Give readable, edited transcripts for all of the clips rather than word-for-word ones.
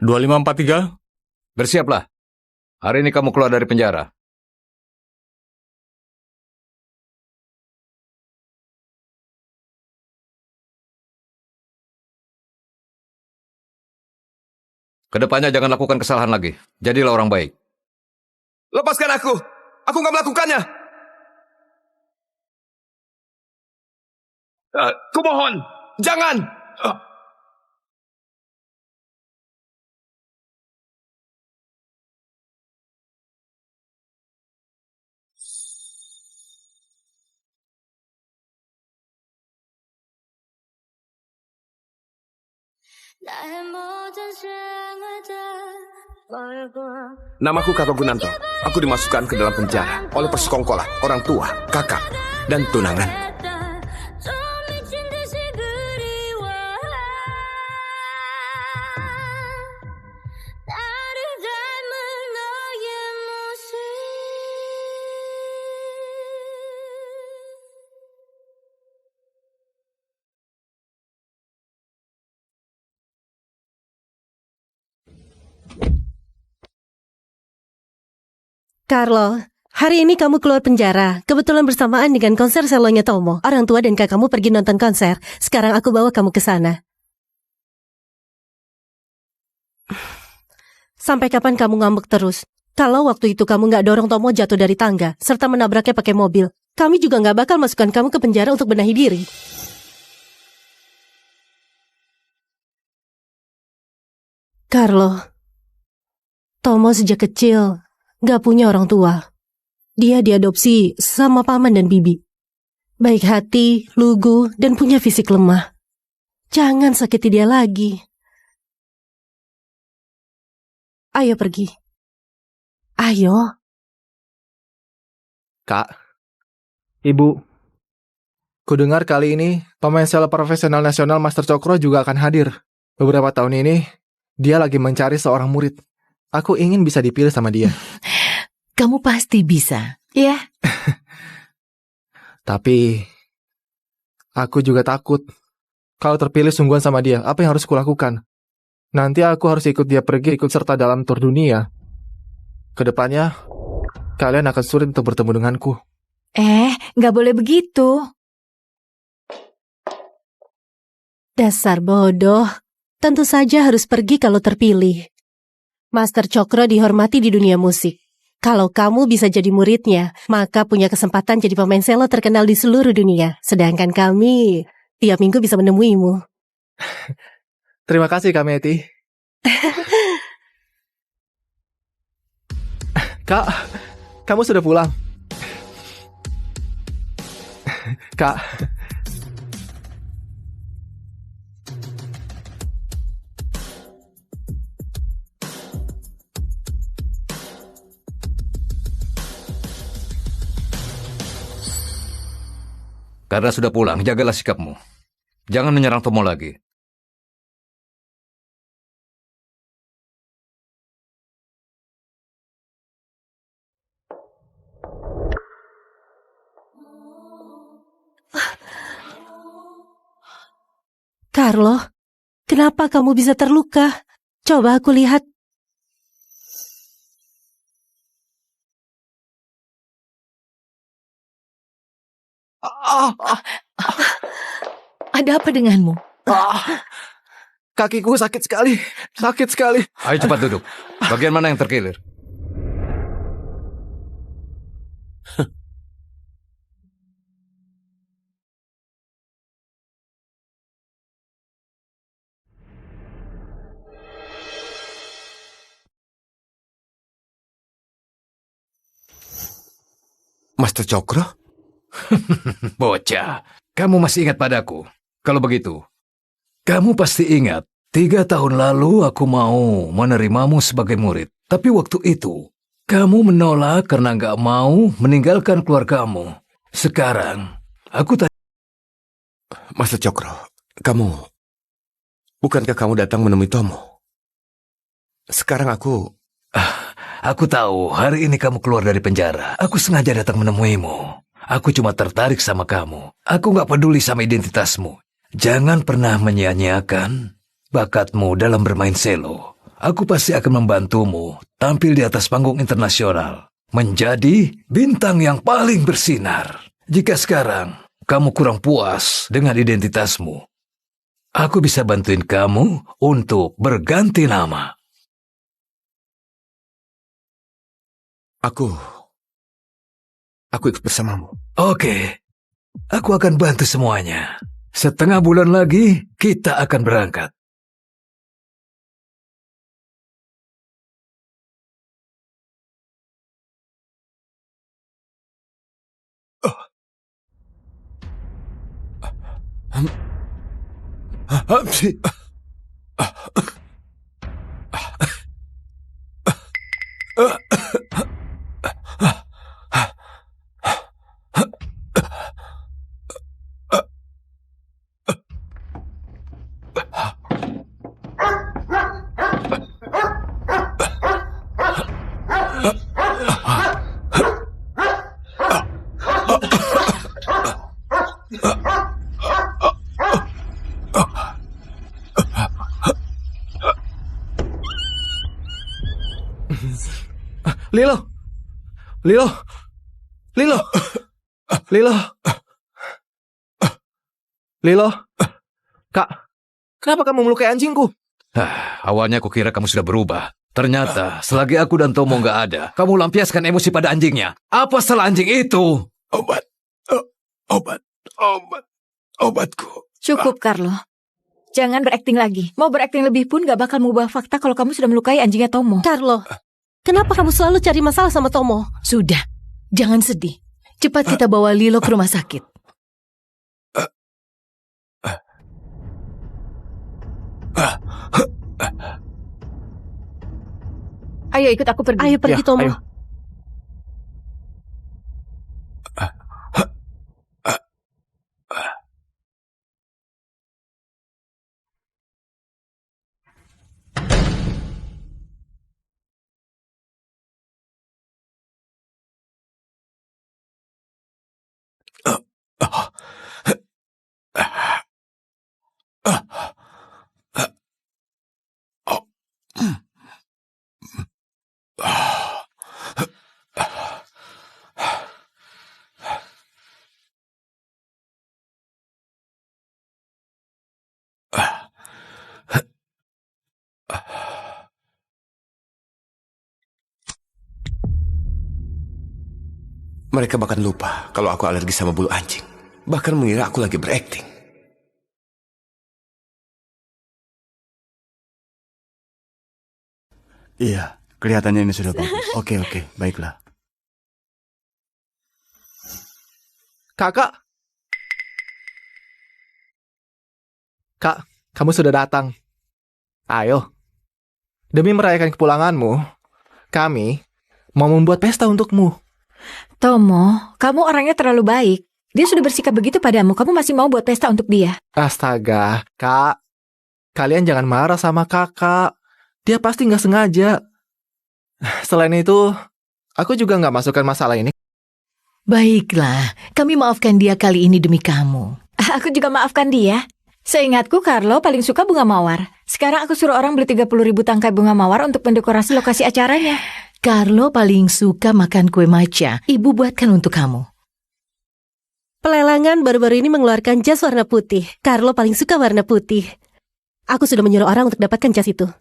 2543. Bersiaplah. Hari ini kamu keluar dari penjara. Kedepannya jangan lakukan kesalahan lagi. Jadilah orang baik. Lepaskan aku! Aku nggak melakukannya! Kumohon, jangan! Namaku Kakak Gunanto. Aku dimasukkan ke dalam penjara oleh persekongkolan, orang tua, kakak, dan tunangan. Carlo, hari ini kamu keluar penjara. Kebetulan bersamaan dengan konser selonya Tomo. Orang tua dan kakakmu pergi nonton konser. Sekarang aku bawa kamu ke sana. Sampai kapan kamu ngambek terus? Kalau waktu itu kamu nggak dorong Tomo jatuh dari tangga, serta menabraknya pakai mobil, kami juga nggak bakal masukkan kamu ke penjara untuk benahi diri. Carlo, Tomo sejak kecil gak punya orang tua. Dia diadopsi sama paman dan bibi. Baik hati, lugu, dan punya fisik lemah. Jangan sakiti dia lagi. Ayo pergi. Ayo. Kak, Ibu, kudengar kali ini pemain selo profesional nasional Master Cokro juga akan hadir. Beberapa tahun ini, dia lagi mencari seorang murid. Aku ingin bisa dipilih sama dia. Kamu pasti bisa, ya? Tapi, aku juga takut. Kalau terpilih sungguhan sama dia, apa yang harus kulakukan? Nanti aku harus ikut dia pergi, ikut serta dalam tur dunia. Kedepannya, kalian akan sulit untuk bertemu denganku. Nggak boleh begitu. Dasar bodoh. Tentu saja harus pergi kalau terpilih. Master Cokro dihormati di dunia musik. Kalau kamu bisa jadi muridnya, maka punya kesempatan jadi pemain selo terkenal di seluruh dunia. Sedangkan kami tiap minggu bisa menemuimu. Terima kasih, Kak Meti. Kak, kamu sudah pulang? Kak. Karena sudah pulang, jagalah sikapmu. Jangan menyerang Tomo lagi. Carlo, kenapa kamu bisa terluka? Coba aku lihat. Ada apa denganmu? Kakiku sakit sekali. Sakit sekali. Ayo cepat duduk. Bagian mana yang terkilir? Master Cokro? Bocah, kamu masih ingat padaku? Kalau begitu, kamu pasti ingat 3 tahun lalu aku mau menerimamu sebagai murid. Tapi waktu itu, kamu menolak karena nggak mau meninggalkan keluargamu. Sekarang, aku tanya. Master Cokro, bukankah kamu datang menemui Tomo? Sekarang Aku tahu hari ini kamu keluar dari penjara. Aku sengaja datang menemuimu. Aku cuma tertarik sama kamu. Aku nggak peduli sama identitasmu. Jangan pernah menyia-nyiakan bakatmu dalam bermain selo. aku pasti akan membantumu tampil di atas panggung internasional. Menjadi bintang yang paling bersinar. Jika sekarang kamu kurang puas dengan identitasmu, aku bisa bantuin kamu untuk berganti nama. Aku ikut bersamamu. Oke, aku akan bantu semuanya. Setengah bulan lagi, kita akan berangkat. Lilo! Lilo! Lilo! Lilo! Lilo! Kak, kenapa kamu melukai anjingku? Awalnya aku kira kamu sudah berubah. Ternyata, selagi aku dan Tomo nggak ada, kamu lampiaskan emosi pada anjingnya. Apa salah anjing itu? Obatku. Cukup, Carlo. Jangan berakting lagi. Mau berakting lebih pun gak bakal mengubah fakta kalau kamu sudah melukai anjingnya Tomo. Carlo, kenapa kamu selalu cari masalah sama Tomo? Sudah, jangan sedih. Cepat kita bawa Lilo ke rumah sakit. Ayo ikut aku pergi. Ayo pergi, Ya, Tomo. ayo. Mereka bahkan lupa kalau aku alergi sama bulu anjing. Bahkan mengira aku lagi berakting. Iya, kelihatannya ini sudah bagus. Oke, baiklah. Kakak! Kak, kamu sudah datang. Ayo. Demi merayakan kepulanganmu, kami mau membuat pesta untukmu. Tomo, kamu orangnya terlalu baik. Dia sudah bersikap begitu padamu. Kamu masih mau buat pesta untuk dia? Astaga, Kak. Kalian jangan marah sama kakak. Dia pasti nggak sengaja. Selain itu, aku juga nggak masukkan masalah ini. Baiklah, kami maafkan dia kali ini demi kamu. Aku juga maafkan dia. Seingatku, Carlo paling suka bunga mawar. Sekarang aku suruh orang beli 30.000 tangkai bunga mawar untuk mendekorasi lokasi acaranya. Carlo paling suka makan kue matcha. Ibu buatkan untuk kamu. Pelelangan baru-baru ini mengeluarkan jas warna putih. Carlo paling suka warna putih. Aku sudah menyuruh orang untuk dapatkan jas itu.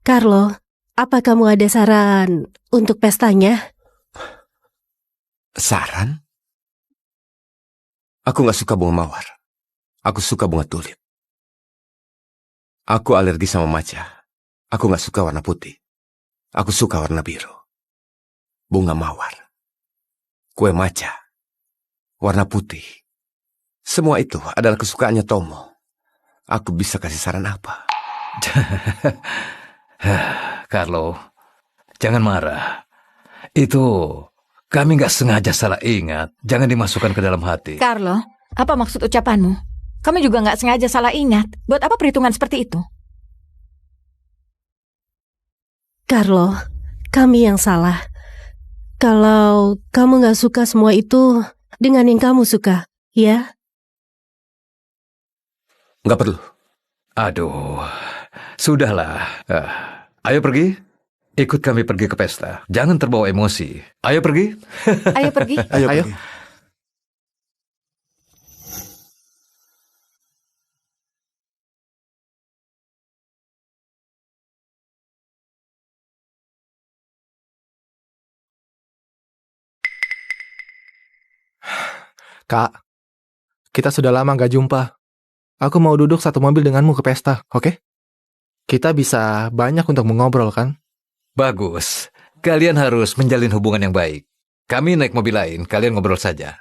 Carlo, apa kamu ada saran untuk pestanya? Saran? Aku gak suka bunga mawar. Aku suka bunga tulip. Aku alergi sama matcha. Aku gak suka warna putih. Aku suka warna biru. Bunga mawar. Kue matcha. Warna putih. Semua itu adalah kesukaannya Tomo. Aku bisa kasih saran apa? Carlo, jangan marah. Itu kami nggak sengaja salah ingat. Jangan dimasukkan ke dalam hati. Carlo, apa maksud ucapanmu? Kamu juga nggak sengaja salah ingat. Buat apa perhitungan seperti itu? Carlo, kami yang salah. Kalau kamu nggak suka semua itu dengan yang kamu suka, ya? Nggak perlu. Aduh, sudahlah. Ayo pergi. Ikut kami pergi ke pesta. Jangan terbawa emosi. Ayo pergi. Ayo pergi. Ayo, Ayo. pergi. Kak, kita sudah lama gak jumpa. Aku mau duduk satu mobil denganmu ke pesta, oke? Kita bisa banyak untuk mengobrol, kan? Bagus. Kalian harus menjalin hubungan yang baik. Kami naik mobil lain, kalian ngobrol saja.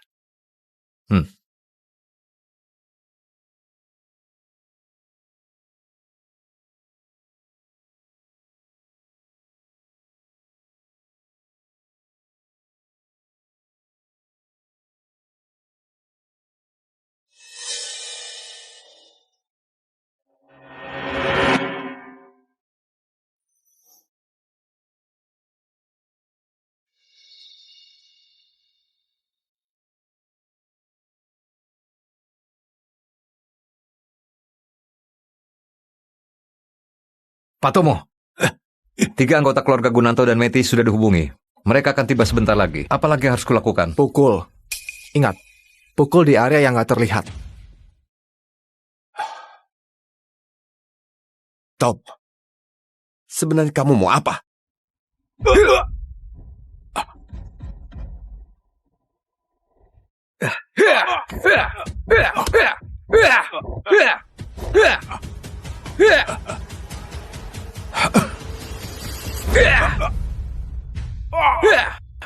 Pak Tomo, 3 anggota keluarga Gunanto dan Meti sudah dihubungi. Mereka akan tiba sebentar lagi. Apalagi yang harus kulakukan? Pukul. Ingat, pukul di area yang gak terlihat. Top. Sebenarnya kamu mau apa?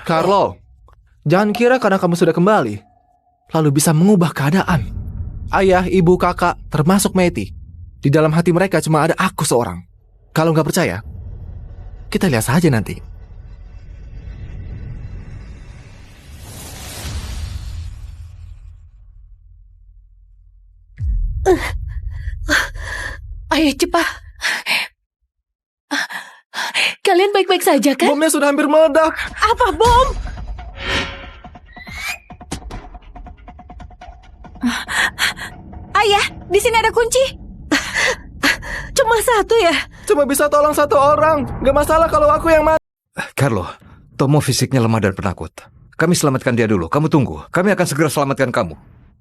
Carlo, jangan kira karena kamu sudah kembali, lalu bisa mengubah keadaan. Ayah, ibu, kakak, termasuk Meti. Di dalam hati mereka cuma ada aku seorang. Kalau nggak percaya, kita lihat saja nanti. Ayo cepat. Kalian baik-baik saja kan? Bomnya sudah hampir meledak. Apa bom? Ayah, di sini ada kunci. Cuma satu ya? Cuma bisa tolong satu orang. Gak masalah kalau aku yang mati. Carlo, Tomo fisiknya lemah dan penakut. Kami selamatkan dia dulu. Kamu tunggu. Kami akan segera selamatkan kamu.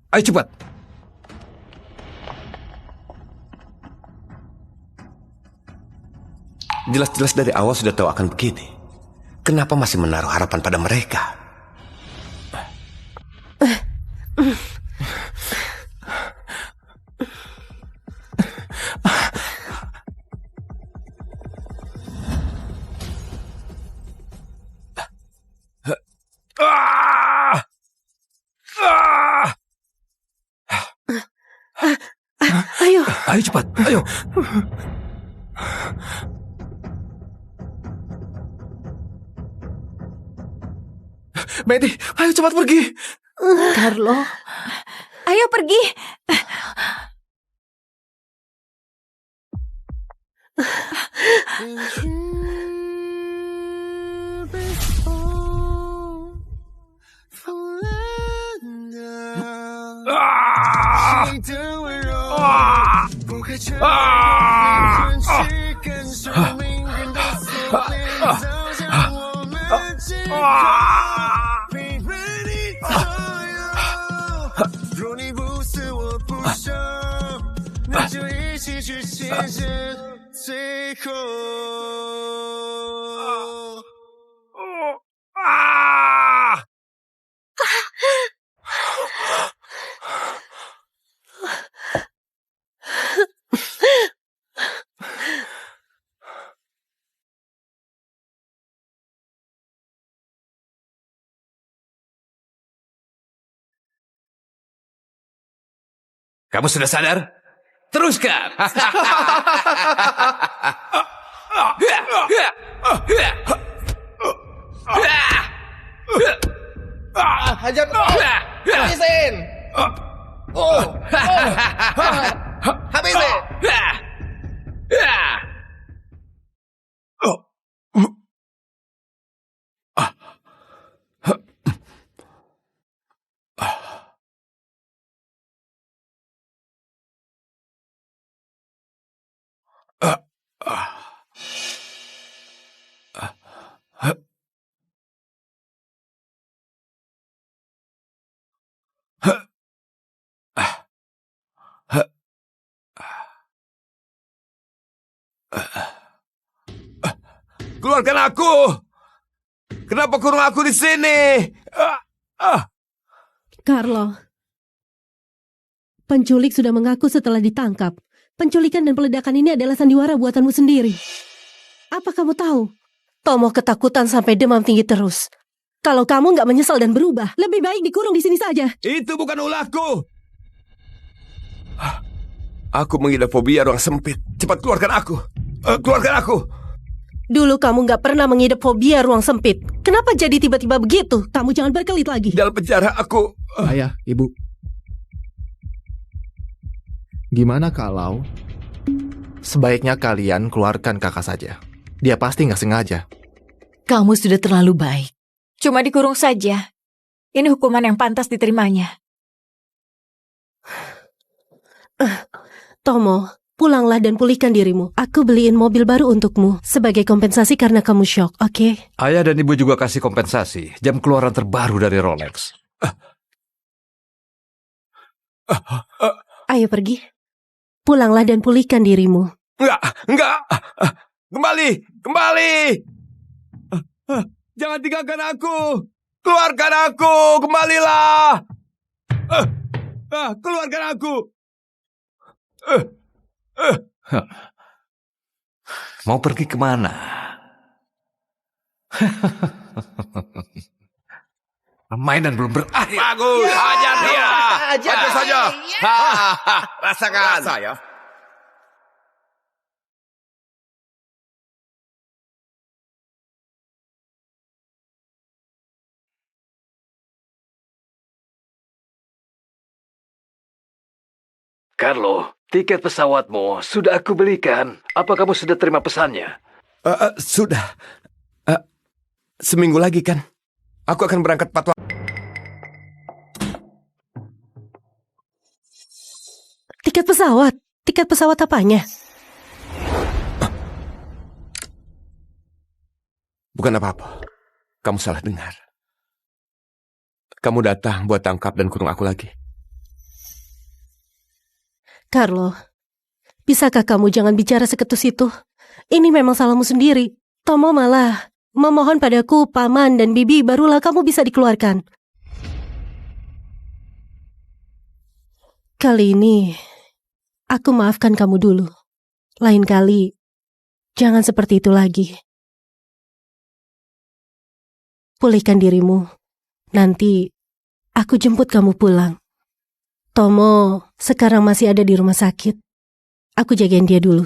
Ayo cepat. Jelas-jelas dari awal sudah tahu akan begini. Kenapa masih menaruh harapan pada mereka? Ayo. Ayo cepat. Ayo. Meti, ayo cepat pergi. Carlo. Ayo pergi. Kamu sudah sadar? Teruskan. Hajar habisin. Habisin. Keluarkan aku! Kenapa kurung aku di sini? Carlo, penculik sudah mengaku setelah ditangkap. Penculikan dan peledakan ini adalah sandiwara buatanmu sendiri. Apa kamu tahu? Tomo ketakutan sampai demam tinggi terus. Kalau kamu nggak menyesal dan berubah, lebih baik dikurung di sini saja. Itu bukan ulahku. Aku mengidap fobia ruang sempit. Cepat keluarkan aku. Keluarkan aku. Dulu kamu nggak pernah mengidap fobia ruang sempit. Kenapa jadi tiba-tiba begitu? Kamu jangan berkelit lagi. Dalam penjara aku... Ayah, Ibu. Gimana kalau sebaiknya kalian keluarkan kakak saja? Dia pasti nggak sengaja. Kamu sudah terlalu baik. Cuma dikurung saja. Ini hukuman yang pantas diterimanya. Tomo, pulanglah dan pulihkan dirimu. Aku beliin mobil baru untukmu sebagai kompensasi karena kamu syok, oke? Ayah dan ibu juga kasih kompensasi. Jam keluaran terbaru dari Rolex. Ayo pergi. Pulanglah dan pulihkan dirimu. Enggak. Kembali. Jangan tinggalkan aku. Keluarkan aku. Kembalilah. Keluarkan aku. Mau pergi kemana? Permainan belum berakhir. Bagus. Ajar dia. Bagus saja. Rasakan. Saya. Carlo, tiket pesawatmu sudah aku belikan. Apa kamu sudah terima pesannya? Sudah. Seminggu lagi kan. Aku akan berangkat 4 waktu. Tiket pesawat? Tiket pesawat apanya? Bukan apa-apa. Kamu salah dengar. Kamu datang buat tangkap dan kurung aku lagi. Carlo, bisakah kamu jangan bicara seketus itu? Ini memang salahmu sendiri. Tomo malah memohon padaku, paman dan bibi, barulah kamu bisa dikeluarkan. Kali ini, aku maafkan kamu dulu. Lain kali, jangan seperti itu lagi. Pulihkan dirimu. Nanti, aku jemput kamu pulang. Tomo sekarang masih ada di rumah sakit. Aku jagain dia dulu.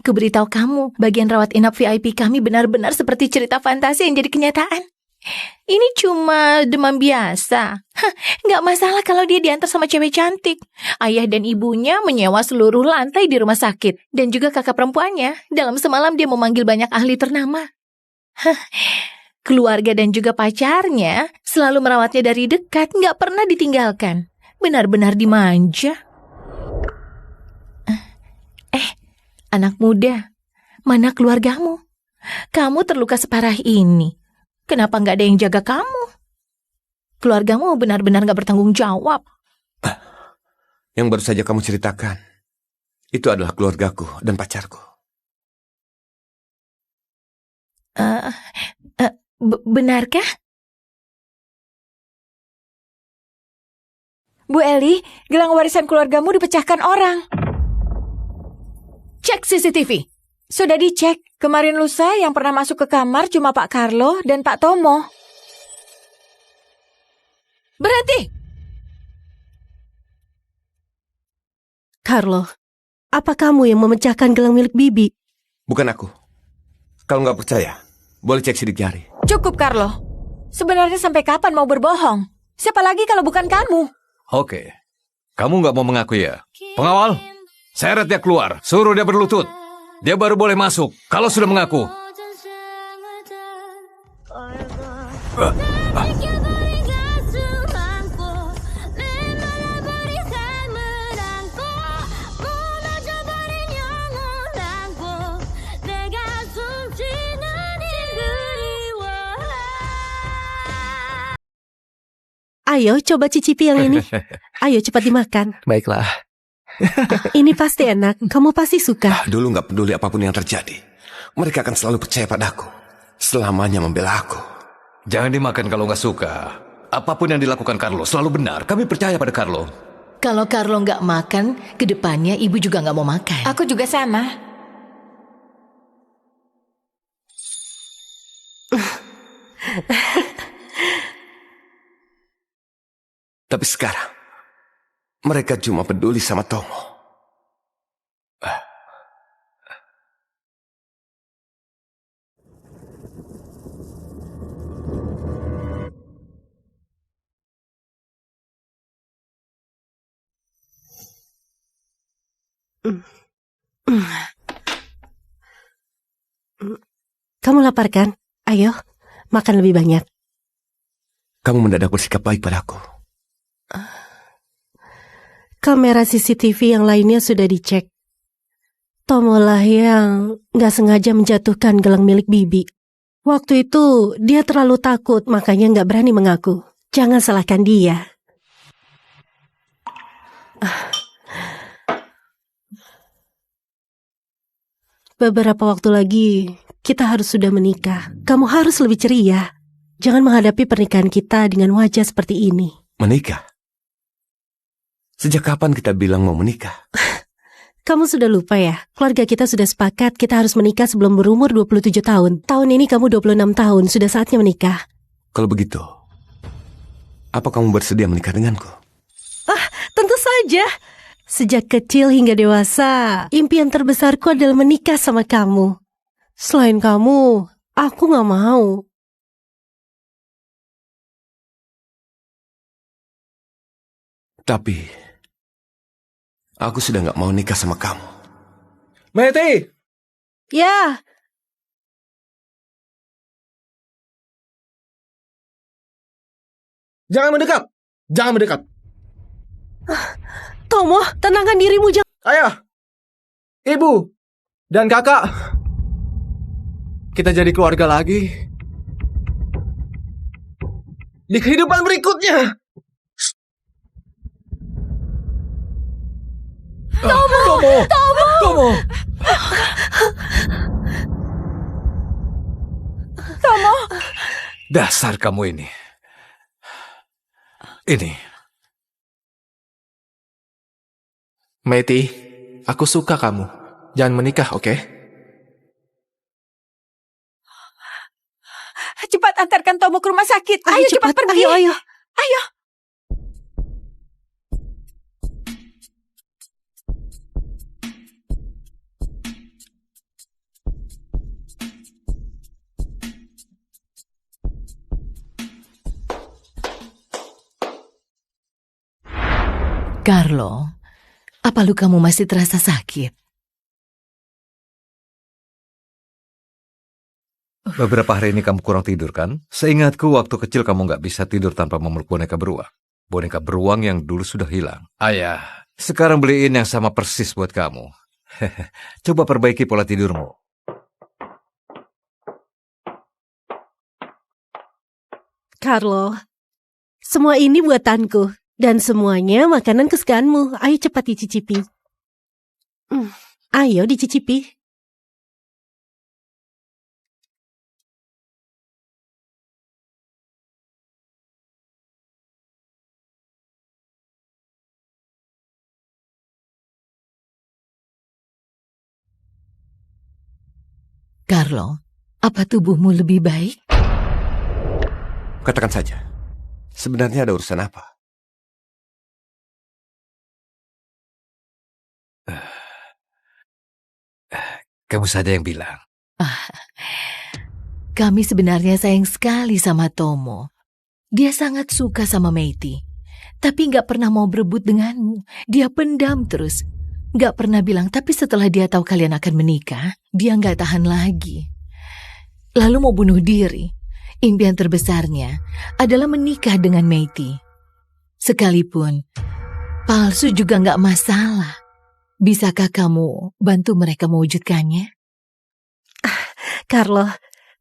Aku beritahu kamu, bagian rawat inap VIP kami benar-benar seperti cerita fantasi yang jadi kenyataan. Ini cuma demam biasa. Nggak masalah kalau dia diantar sama cewek cantik. Ayah dan ibunya menyewa seluruh lantai di rumah sakit. Dan juga kakak perempuannya. Dalam semalam dia memanggil banyak ahli ternama. Keluarga dan juga pacarnya selalu merawatnya dari dekat, nggak pernah ditinggalkan. Benar-benar dimanja. Anak muda, mana keluargamu? Kamu terluka separah ini. Kenapa nggak ada yang jaga kamu? Keluargamu benar-benar nggak bertanggung jawab. Yang baru saja kamu ceritakan, itu adalah keluargaku dan pacarku. Benarkah? Bu Eli, gelang warisan keluargamu dipecahkan orang. Cek CCTV. Sudah dicek. Kemarin lusa yang pernah masuk ke kamar cuma Pak Carlo dan Pak Tomo. Berhenti! Carlo, apa kamu yang memecahkan gelang milik Bibi? Bukan aku. Kalau nggak percaya, boleh cek sidik jari. Cukup, Carlo. Sebenarnya sampai kapan mau berbohong? Siapa lagi kalau bukan kamu? Oke. Kamu nggak mau mengaku ya? Pengawal, seret dia keluar. Suruh dia berlutut. Dia baru boleh masuk kalau sudah mengaku. Ayo coba cicipi yang ini. Ayo cepat dimakan. Baiklah. Ini pasti enak. Kamu pasti suka. Dulu gak peduli apapun yang terjadi. Mereka akan selalu percaya padaku. Selamanya membela aku. Jangan dimakan kalau nggak suka. Apapun yang dilakukan Carlo selalu benar. Kami percaya pada Carlo. Kalau Carlo nggak makan, kedepannya ibu juga nggak mau makan. Aku juga sama. Tapi sekarang, mereka cuma peduli sama Tomo. Kamu lapar kan? Ayo, makan lebih banyak. Kamu mendadak bersikap baik padaku. Kamera CCTV yang lainnya sudah dicek. Tomolah yang gak sengaja menjatuhkan gelang milik Bibi. Waktu itu dia terlalu takut, makanya gak berani mengaku. Jangan salahkan dia. Beberapa waktu lagi, kita harus sudah menikah. Kamu harus lebih ceria. Jangan menghadapi pernikahan kita dengan wajah seperti ini. Menikah? Sejak kapan kita bilang mau menikah? Kamu sudah lupa ya? Keluarga kita sudah sepakat kita harus menikah sebelum berumur 27 tahun. Tahun ini kamu 26 tahun, sudah saatnya menikah. Kalau begitu, apa kamu bersedia menikah denganku? Tentu saja. Sejak kecil hingga dewasa, impian terbesarku adalah menikah sama kamu. Selain kamu, aku gak mau. Tapi, aku sudah gak mau nikah sama kamu. Meti! Ya, Jangan mendekat! Jangan mendekat! Tomo, tenangkan dirimu. Ayah! Ibu! Dan kakak! Kita jadi keluarga lagi. Di kehidupan berikutnya! Tomo! Dasar kamu ini. Ini. Meti, aku suka kamu. Jangan menikah, oke? Cepat antarkan Tomo ke rumah sakit. Ayo cepat pergi. Ayo. Ayo. Carlo, apa lukamu masih terasa sakit? Beberapa hari ini kamu kurang tidur kan? Seingatku waktu kecil kamu nggak bisa tidur tanpa memeluk boneka beruang. Boneka beruang yang dulu sudah hilang. Ayah, sekarang beliin yang sama persis buat kamu. Coba perbaiki pola tidurmu. Carlo, semua ini buatanku. Dan semuanya makanan kesukaanmu. Ayo cepat dicicipi. Ayo dicicipi. Carlo, apa tubuhmu lebih baik? Katakan saja, sebenarnya ada urusan apa? Kamu saja yang bilang. Kami sebenarnya sayang sekali sama Tomo. Dia sangat suka sama Meiti. Tapi gak pernah mau berebut denganmu. Dia pendam terus. Gak pernah bilang, tapi setelah dia tahu kalian akan menikah, dia gak tahan lagi. Lalu mau bunuh diri. Impian terbesarnya adalah menikah dengan Meiti. Sekalipun palsu juga gak masalah. Bisakah kamu bantu mereka mewujudkannya? Carlo,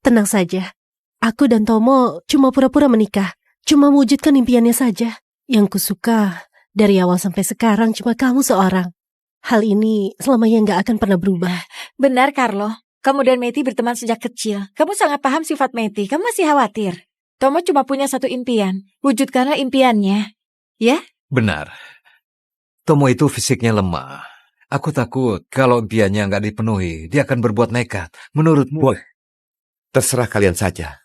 tenang saja. Aku dan Tomo cuma pura-pura menikah. cuma mewujudkan impiannya saja. Yang kusuka dari awal sampai sekarang cuma kamu seorang. Hal ini selamanya nggak akan pernah berubah. Benar, Carlo. Kamu dan Meti berteman sejak kecil. Kamu sangat paham sifat Meti. Kamu masih khawatir. Tomo cuma punya satu impian. Wujudkanlah impiannya. Ya? Benar. Tomo itu fisiknya lemah. Aku takut kalau impiannya nggak dipenuhi, dia akan berbuat nekat. Menurutmu? Boy, terserah kalian saja.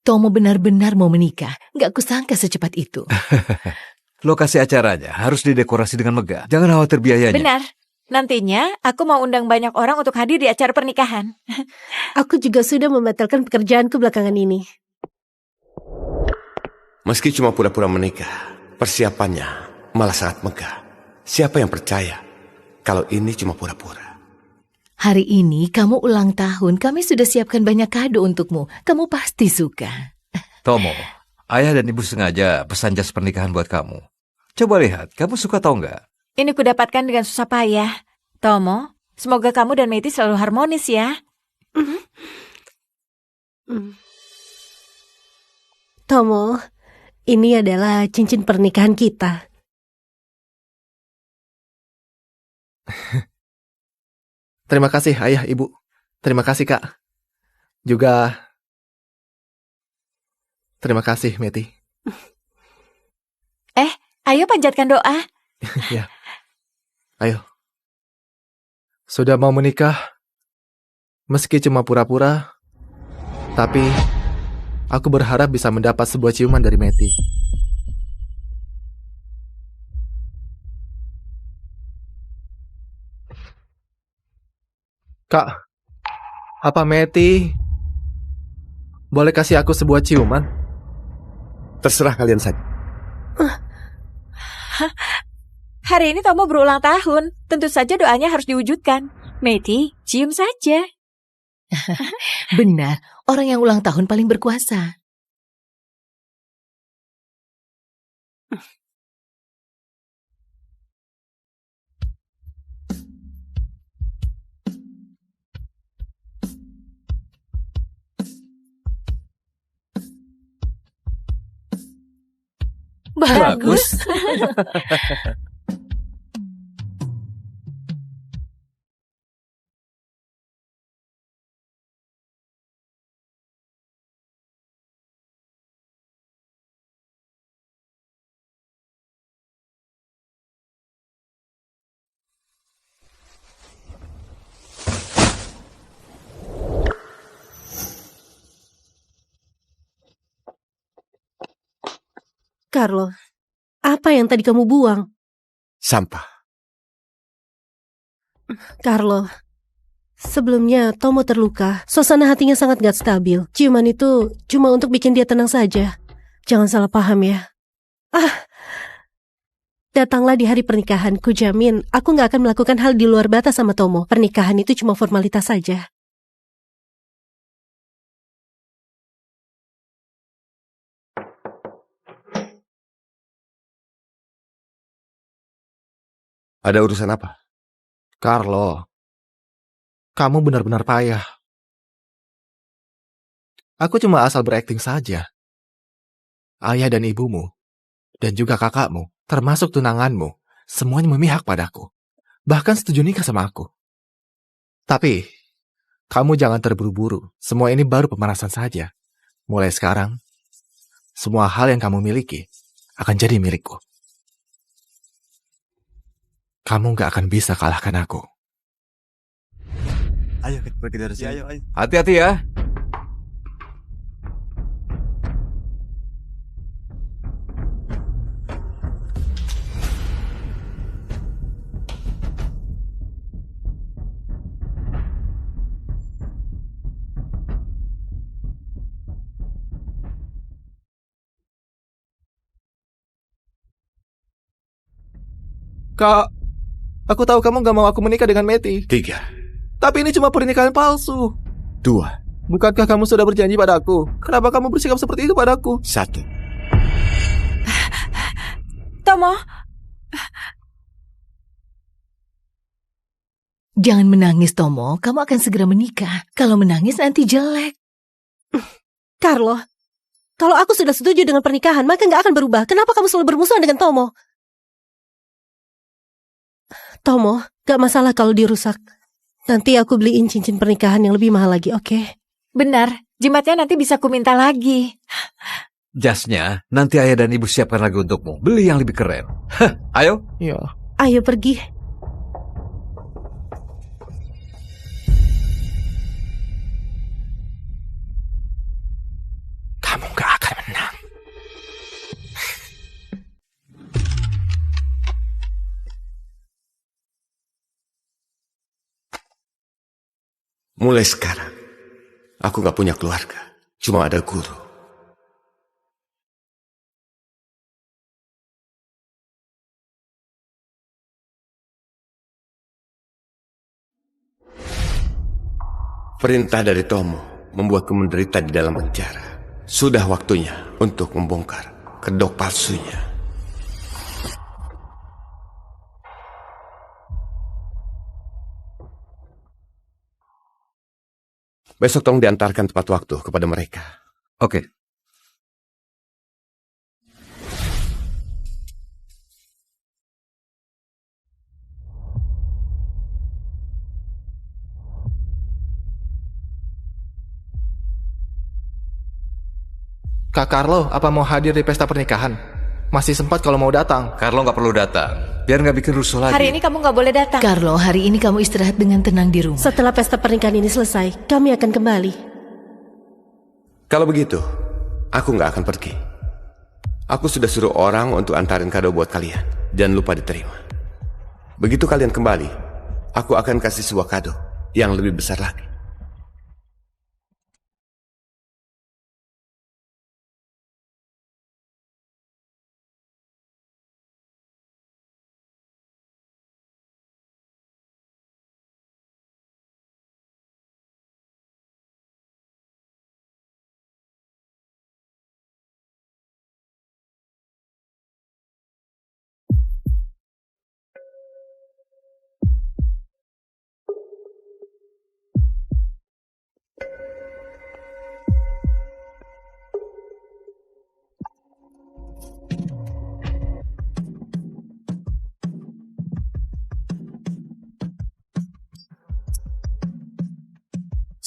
Tomo benar-benar mau menikah. Nggak kusangka secepat itu. Lokasi acaranya harus didekorasi dengan megah. Jangan khawatir biayanya. Benar. Nantinya aku mau undang banyak orang untuk hadir di acara pernikahan. Aku juga sudah membatalkan pekerjaanku belakangan ini. Meski cuma pura-pura menikah, persiapannya malah sangat megah. Siapa yang percaya kalau ini cuma pura-pura? Hari ini kamu ulang tahun. Kami sudah siapkan banyak kado untukmu. Kamu pasti suka. Tomo, ayah dan ibu sengaja pesan jas pernikahan buat kamu. Coba lihat, kamu suka atau enggak? Ini kudapatkan dengan susah payah. Tomo, semoga kamu dan Meti selalu harmonis ya. Tomo, ini adalah cincin pernikahan kita. Terima kasih ayah, ibu. Terima kasih kak. Juga terima kasih Meti. Ayo panjatkan doa. Ya. Ayo. Sudah mau menikah, meski cuma pura-pura, tapi aku berharap bisa mendapat sebuah ciuman dari Meti. Kak, apa Meti boleh kasih aku sebuah ciuman? Terserah kalian saja. Hari ini Tomo berulang tahun. Tentu saja doanya harus diwujudkan. Meti, cium saja. Benar, orang yang ulang tahun paling berkuasa. Bagus. Carlo, apa yang tadi kamu buang? Sampah. Carlo, sebelumnya Tomo terluka. Suasana hatinya sangat gak stabil. Ciuman itu cuma untuk bikin dia tenang saja. Jangan salah paham ya. Datanglah di hari pernikahan. Kujamin, aku gak akan melakukan hal di luar batas sama Tomo. Pernikahan itu cuma formalitas saja. Ada urusan apa? Carlo, kamu benar-benar payah. Aku cuma asal berakting saja. Ayah dan ibumu, dan juga kakakmu, termasuk tunanganmu, semuanya memihak padaku. Bahkan setuju nikah sama aku. Tapi, kamu jangan terburu-buru. Semua ini baru pemanasan saja. Mulai sekarang, semua hal yang kamu miliki akan jadi milikku. Kamu gak akan bisa kalahkan aku. Ayo kita pergi dari sini. Ayo. Hati-hati ya. Kak, aku tahu kamu gak mau aku menikah dengan Meti. 3, Tapi ini cuma pernikahan palsu. 2, Bukankah kamu sudah berjanji padaku? Kenapa kamu bersikap seperti itu padaku? 1. Tomo, Jangan menangis, Tomo. Kamu akan segera menikah. Kalau menangis nanti jelek. Carlo, kalau aku sudah setuju dengan pernikahan, maka nggak akan berubah. Kenapa kamu selalu bermusuhan dengan Tomo? Tomo, gak masalah kalau dirusak. Nanti aku beliin cincin pernikahan yang lebih mahal lagi, oke? Benar, jimatnya nanti bisa kuminta lagi. Jasnya nanti ayah dan ibu siapkan lagi untukmu. Beli yang lebih keren. Hah, ayo. Iya. Ayo pergi. Kamu gak akan menang. Mulai sekarang, aku gak punya keluarga. Cuma ada guru. Perintah dari Tomo membuatku menderita di dalam penjara. Sudah waktunya untuk membongkar kedok palsunya. Besok tolong diantarkan tepat waktu kepada mereka. Oke. Kak Carlo, apa mau hadir di pesta pernikahan? Masih sempat kalau mau datang. Carlo nggak perlu datang. Biar nggak bikin rusuh lagi. Hari ini kamu nggak boleh datang. Carlo, hari ini kamu istirahat dengan tenang di rumah. Setelah pesta pernikahan ini selesai, kami akan kembali. Kalau begitu, aku nggak akan pergi. Aku sudah suruh orang untuk antarin kado buat kalian. Jangan lupa diterima. Begitu kalian kembali, aku akan kasih sebuah kado yang lebih besar lagi.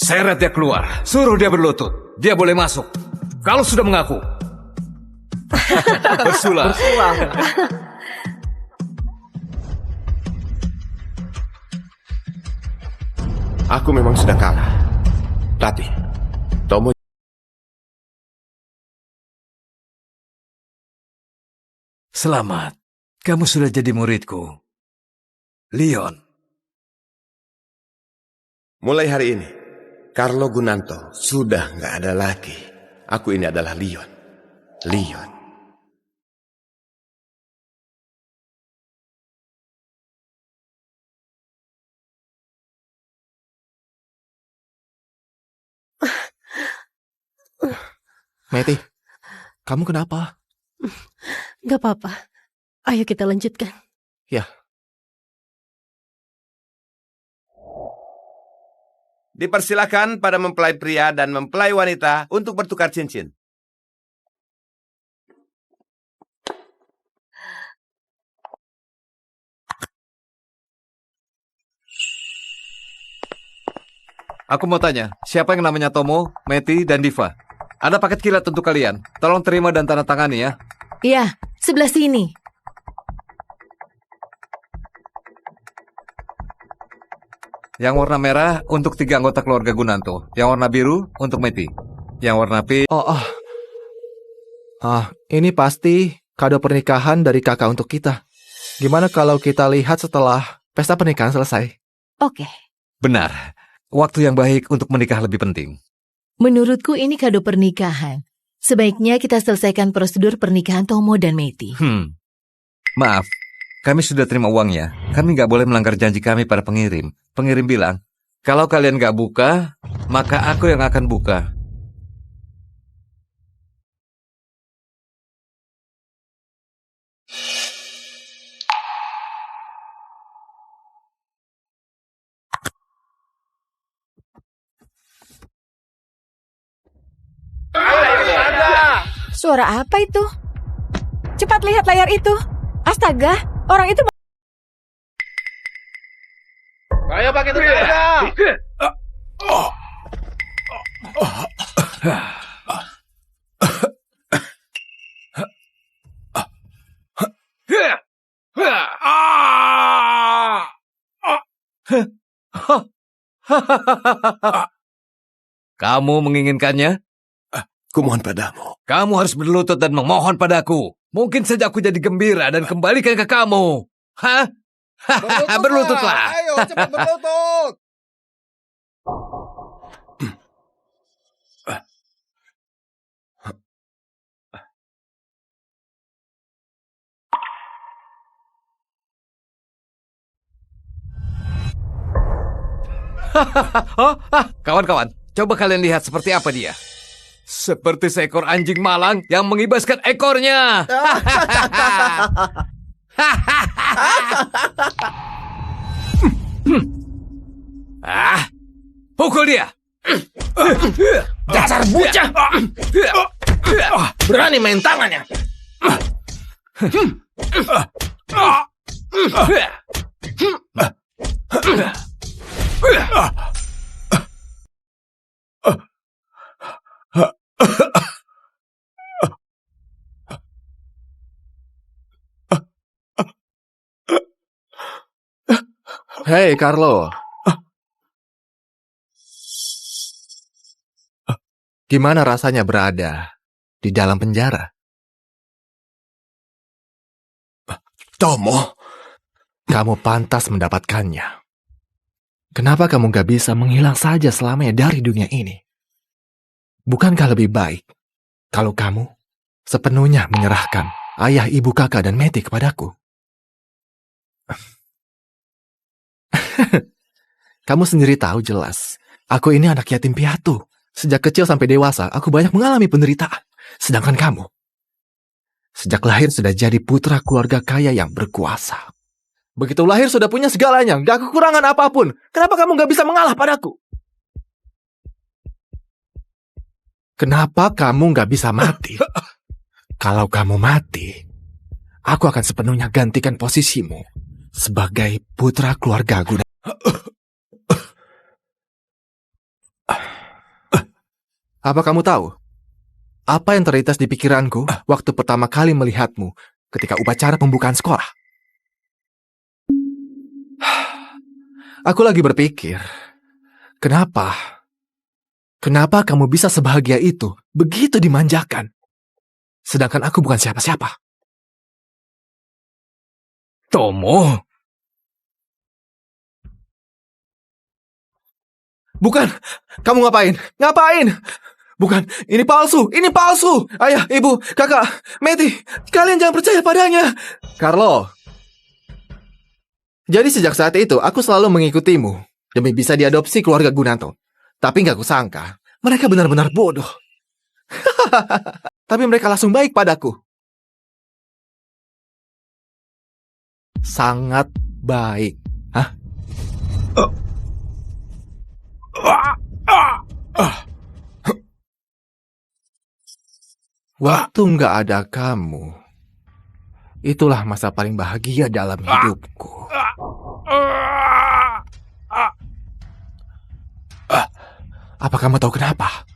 Seret dia keluar. Suruh dia berlutut. Dia boleh masuk. Kalau sudah mengaku. Bersulah. Aku memang sudah kalah. Tapi, Tomo... Selamat. Kamu sudah jadi muridku. Leon. Mulai hari ini, Carlo Gunanto sudah nggak ada lagi. Aku ini adalah Leon. Leon. Meti, kamu kenapa? Gak apa-apa. Ayo kita lanjutkan. Ya, Dipersilakan pada mempelai pria dan mempelai wanita untuk bertukar cincin. Aku mau tanya, siapa yang namanya Tomo, Meti, dan Diva? Ada paket kilat untuk kalian. Tolong terima dan tanda tangani ya. Iya, sebelah sini. Yang warna merah untuk 3 anggota keluarga Gunanto. Yang warna biru untuk Meti. Yang warna pink... ini pasti kado pernikahan dari kakak untuk kita. Gimana kalau kita lihat setelah pesta pernikahan selesai? Oke. Benar. Waktu yang baik untuk menikah lebih penting. Menurutku ini kado pernikahan. Sebaiknya kita selesaikan prosedur pernikahan Tomo dan Meti. Maaf, kami sudah terima uangnya. Kami nggak boleh melanggar janji kami pada pengirim. Pengirim bilang, kalau kalian nggak buka, maka aku yang akan buka. Suara apa itu? Cepat lihat layar itu. Astaga, orang itu... Ayo pakai tenaga. Kamu menginginkannya? Kumohon padamu. Kamu harus berlutut dan memohon padaku. Mungkin saja aku jadi gembira dan kembalikan ke kamu. Hah? Berlututlah. Ayo, cepat berlutut. Kawan-kawan, coba kalian lihat seperti apa dia. Seperti seekor anjing malang yang mengibaskan ekornya. Pukul dia. Dasar bocah. Berani main tangannya. Hei, Carlo. Gimana rasanya berada di dalam penjara? Tomo, Kamu pantas mendapatkannya. Kenapa kamu gak bisa menghilang saja selamanya dari dunia ini? Bukankah lebih baik kalau kamu sepenuhnya menyerahkan ayah, ibu, kakak, dan Meti kepadaku? Kamu sendiri tahu jelas, aku ini anak yatim piatu. Sejak kecil sampai dewasa, aku banyak mengalami penderitaan. Sedangkan kamu, sejak lahir sudah jadi putra keluarga kaya yang berkuasa. Begitu lahir sudah punya segalanya, gak kekurangan apapun. Kenapa kamu gak bisa mengalah padaku? Kenapa kamu gak bisa mati? Kalau kamu mati, aku akan sepenuhnya gantikan posisimu sebagai putra keluarga Guna. Apa kamu tahu? Apa yang terlintas di pikiranku waktu pertama kali melihatmu ketika upacara pembukaan sekolah? Aku lagi berpikir, kenapa kamu bisa sebahagia itu, begitu dimanjakan? Sedangkan aku bukan siapa-siapa. Tomo, Bukan, kamu ngapain? Ngapain? Bukan, ini palsu, ini palsu. Ayah, ibu, kakak, Meti, kalian jangan percaya padanya. Carlo, jadi sejak saat itu aku selalu mengikutimu demi bisa diadopsi keluarga Gunanto. Tapi gak kusangka, mereka benar-benar bodoh. Tapi mereka langsung baik padaku. Sangat baik. Hah? Waktu nggak ada kamu, itulah masa paling bahagia dalam hidupku. Apa kamu tahu kenapa?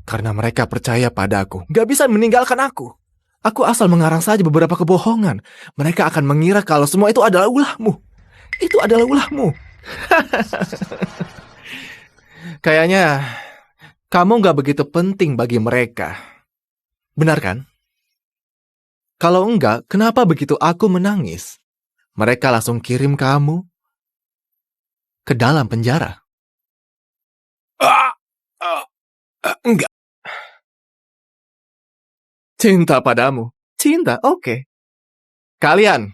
Karena mereka percaya padaku, nggak bisa meninggalkan aku. Aku asal mengarang saja beberapa kebohongan. Mereka akan mengira kalau semua itu adalah ulahmu. Itu adalah ulahmu. Kayaknya kamu gak begitu penting bagi mereka. Benar kan? Kalau enggak, kenapa begitu aku menangis, mereka langsung kirim kamu ke dalam penjara? Enggak. Cinta padamu. Cinta, oke. Kalian,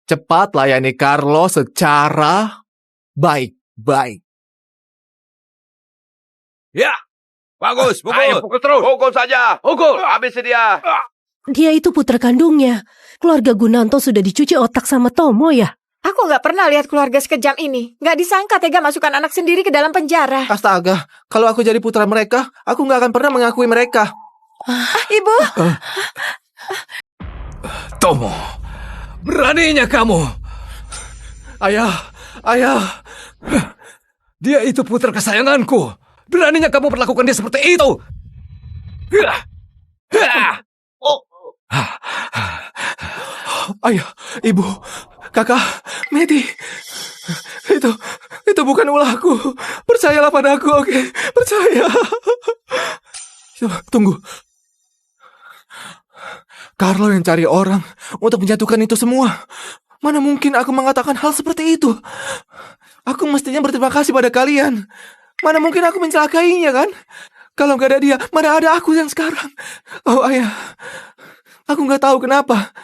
cepat layani Carlo secara baik-baik. Ya, bagus, pukul. Ayo, pukul terus. Pukul saja. Pukul. Habis dia. Dia itu putra kandungnya. Keluarga Gunanto sudah dicuci otak sama Tomo ya? Aku nggak pernah lihat keluarga sekejam ini. Nggak disangka tega masukkan anak sendiri ke dalam penjara. Astaga, kalau aku jadi putra mereka, aku nggak akan pernah mengakui mereka. Ibu, Tomo, beraninya kamu. Ayah, ayah. Dia itu putra kesayanganku. Beraninya kamu perlakukan dia seperti itu. Ayah, ibu, kakak, Medi. Itu bukan ulahku. Percayalah padaku, oke? Percaya. Tunggu. Carlo yang cari orang untuk menjatuhkan itu semua. Mana mungkin aku mengatakan hal seperti itu? Aku mestinya berterima kasih pada kalian. Mana mungkin aku mencelakainya, kan? Kalau nggak ada dia, mana ada aku yang sekarang? Oh ayah, aku nggak tahu kenapa.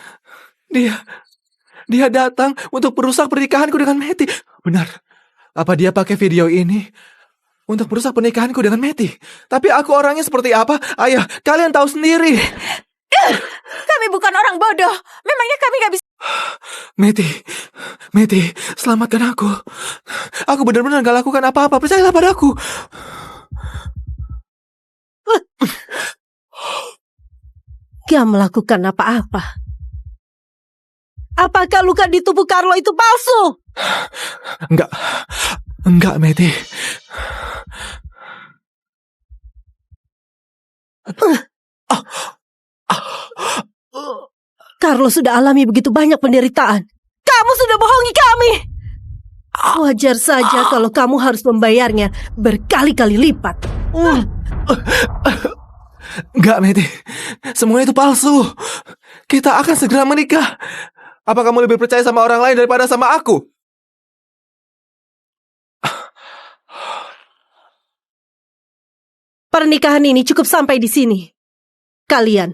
Dia datang untuk merusak pernikahanku dengan Meti. Benar. Apa dia pakai video ini untuk merusak pernikahanku dengan Meti? Tapi aku orangnya seperti apa? Ayah, kalian tahu sendiri. kami bukan orang bodoh. Memangnya kami nggak bisa... Meti, selamatkan aku. Aku benar-benar gak lakukan apa-apa. Percayalah padaku. Gak melakukan apa-apa. Apakah luka di tubuh Carlo itu palsu? Enggak, Meti. Carlo sudah alami begitu banyak penderitaan. Kamu sudah bohongi kami. Wajar saja kalau kamu harus membayarnya berkali-kali lipat. Enggak, Meti. Semuanya itu palsu. Kita akan segera menikah. Apa kamu lebih percaya sama orang lain daripada sama aku? Pernikahan ini cukup sampai di sini. Kalian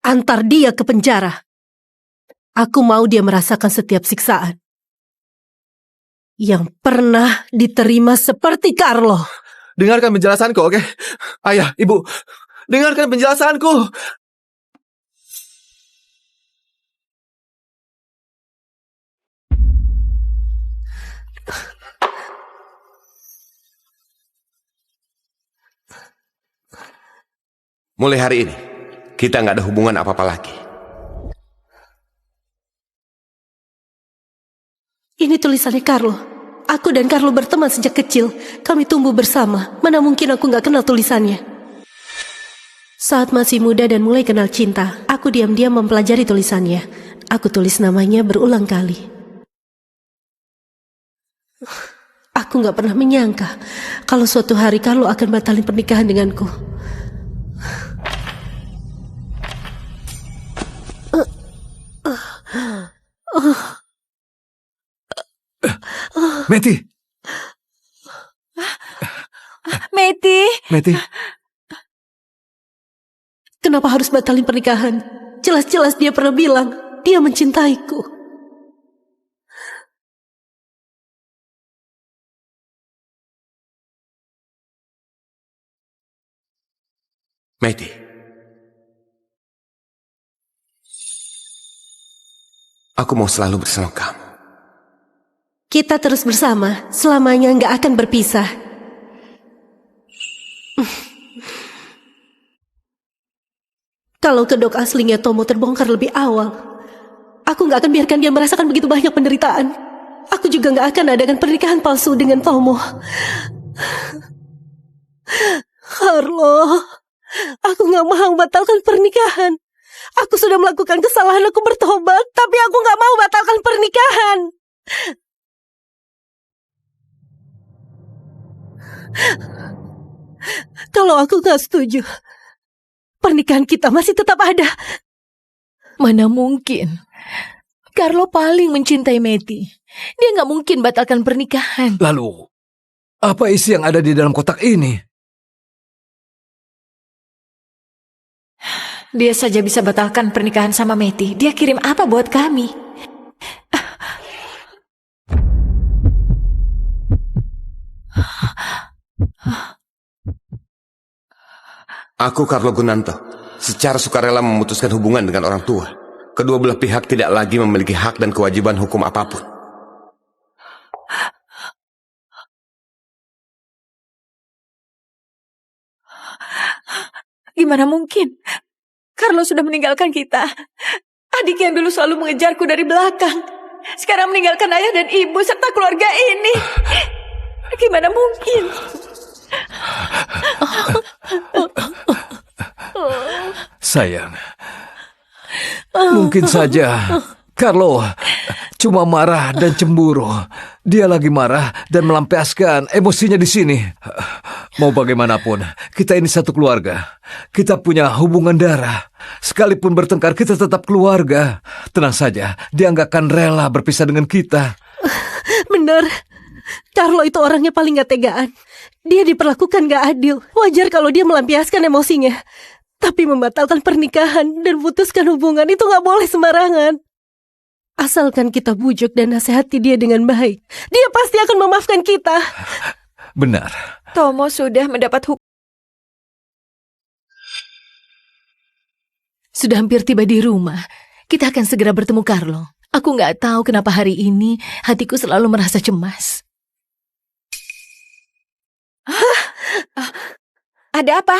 antar dia ke penjara. Aku mau dia merasakan setiap siksaan yang pernah diterima seperti Carlo. Dengarkan penjelasanku, oke? Ayah, ibu, dengarkan penjelasanku. Mulai hari ini, kita nggak ada hubungan apa-apa lagi. Ini tulisannya Carlo. Aku dan Carlo berteman sejak kecil. Kami tumbuh bersama. Mana mungkin aku nggak kenal tulisannya. Saat masih muda dan mulai kenal cinta, aku diam-diam mempelajari tulisannya. Aku tulis namanya berulang kali. Aku nggak pernah menyangka kalau suatu hari Carlo akan batalin pernikahan denganku. Meti. Meti. Kenapa harus batalin pernikahan? Jelas-jelas dia pernah bilang dia mencintaiku. Meti, aku mau selalu bersama kamu. Kita terus bersama, selamanya nggak akan berpisah. Kalau kedok aslinya Tomo terbongkar lebih awal, aku nggak akan biarkan dia merasakan begitu banyak penderitaan. Aku juga nggak akan adakan pernikahan palsu dengan Tomo. Carlo, aku nggak mau batalkan pernikahan. Aku sudah melakukan kesalahan, aku bertobat, tapi aku nggak mau batalkan pernikahan. Kalau aku nggak setuju, pernikahan kita masih tetap ada. Mana mungkin? Carlo paling mencintai Meti. Dia nggak mungkin batalkan pernikahan. Lalu, apa isi yang ada di dalam kotak ini? Dia saja bisa batalkan pernikahan sama Meti. Dia kirim apa buat kami? Aku, Carlo Gunanto, secara sukarela memutuskan hubungan dengan orang tua. kedua belah pihak tidak lagi memiliki hak dan kewajiban hukum apapun. Gimana mungkin? Carlo sudah meninggalkan kita. Adik yang dulu selalu mengejarku dari belakang. Sekarang meninggalkan ayah dan ibu serta keluarga ini. Gimana mungkin? Sayang, mungkin saja Carlo cuma marah dan cemburu. Dia lagi marah dan melampiaskan emosinya di sini. Mau bagaimanapun, kita ini satu keluarga. Kita punya hubungan darah. Sekalipun bertengkar, kita tetap keluarga. Tenang saja, dia nggak akan rela berpisah dengan kita. Bener. Carlo itu orangnya paling gak tegaan. Dia diperlakukan gak adil. Wajar kalau dia melampiaskan emosinya. Tapi membatalkan pernikahan dan putuskan hubungan itu gak boleh sembarangan. Asalkan kita bujuk dan nasihati dia dengan baik, dia pasti akan memaafkan kita. Benar. Tomo sudah mendapat hukum. Sudah hampir tiba di rumah. Kita akan segera bertemu Carlo. Aku nggak tahu kenapa hari ini hatiku selalu merasa cemas. Ada apa?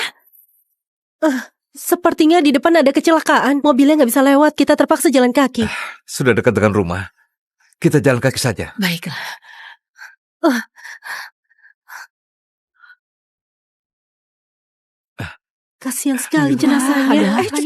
Sepertinya di depan ada kecelakaan. Mobilnya nggak bisa lewat, kita terpaksa jalan kaki. Sudah dekat dengan rumah. Kita jalan kaki saja. Baiklah. Kasihan sekali jenazahnya. Ada apa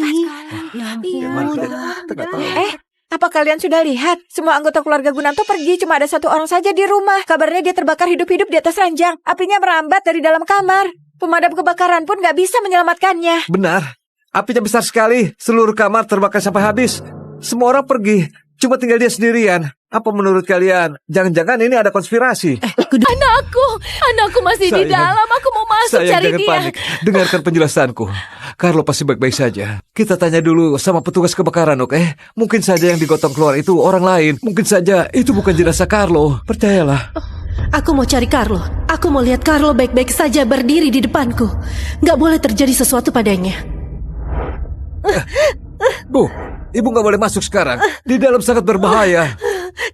nih? Apa kalian sudah lihat? Semua anggota keluarga Gunanto pergi, cuma ada satu orang saja di rumah. Kabarnya dia terbakar hidup-hidup di atas ranjang. Apinya merambat dari dalam kamar. Pemadam kebakaran pun gak bisa menyelamatkannya. Benar. Apinya besar sekali. Seluruh kamar terbakar sampai habis. Semua orang pergi. Cuma tinggal dia sendirian. Apa menurut kalian? Jangan-jangan ini ada konspirasi. Anakku masih di Sayang. dalam. Aku mau masuk Sayang, cari jangan dia. panik. Dengarkan penjelasanku. Carlo pasti baik-baik saja. Kita tanya dulu sama petugas kebakaran, oke? Mungkin saja yang digotong keluar itu orang lain. Mungkin saja itu bukan jenazah Carlo. Percayalah. Aku mau cari Carlo. Aku mau lihat Carlo baik-baik saja berdiri di depanku. Nggak boleh terjadi sesuatu padanya. Bu, ibu nggak boleh masuk sekarang. Di dalam sangat berbahaya.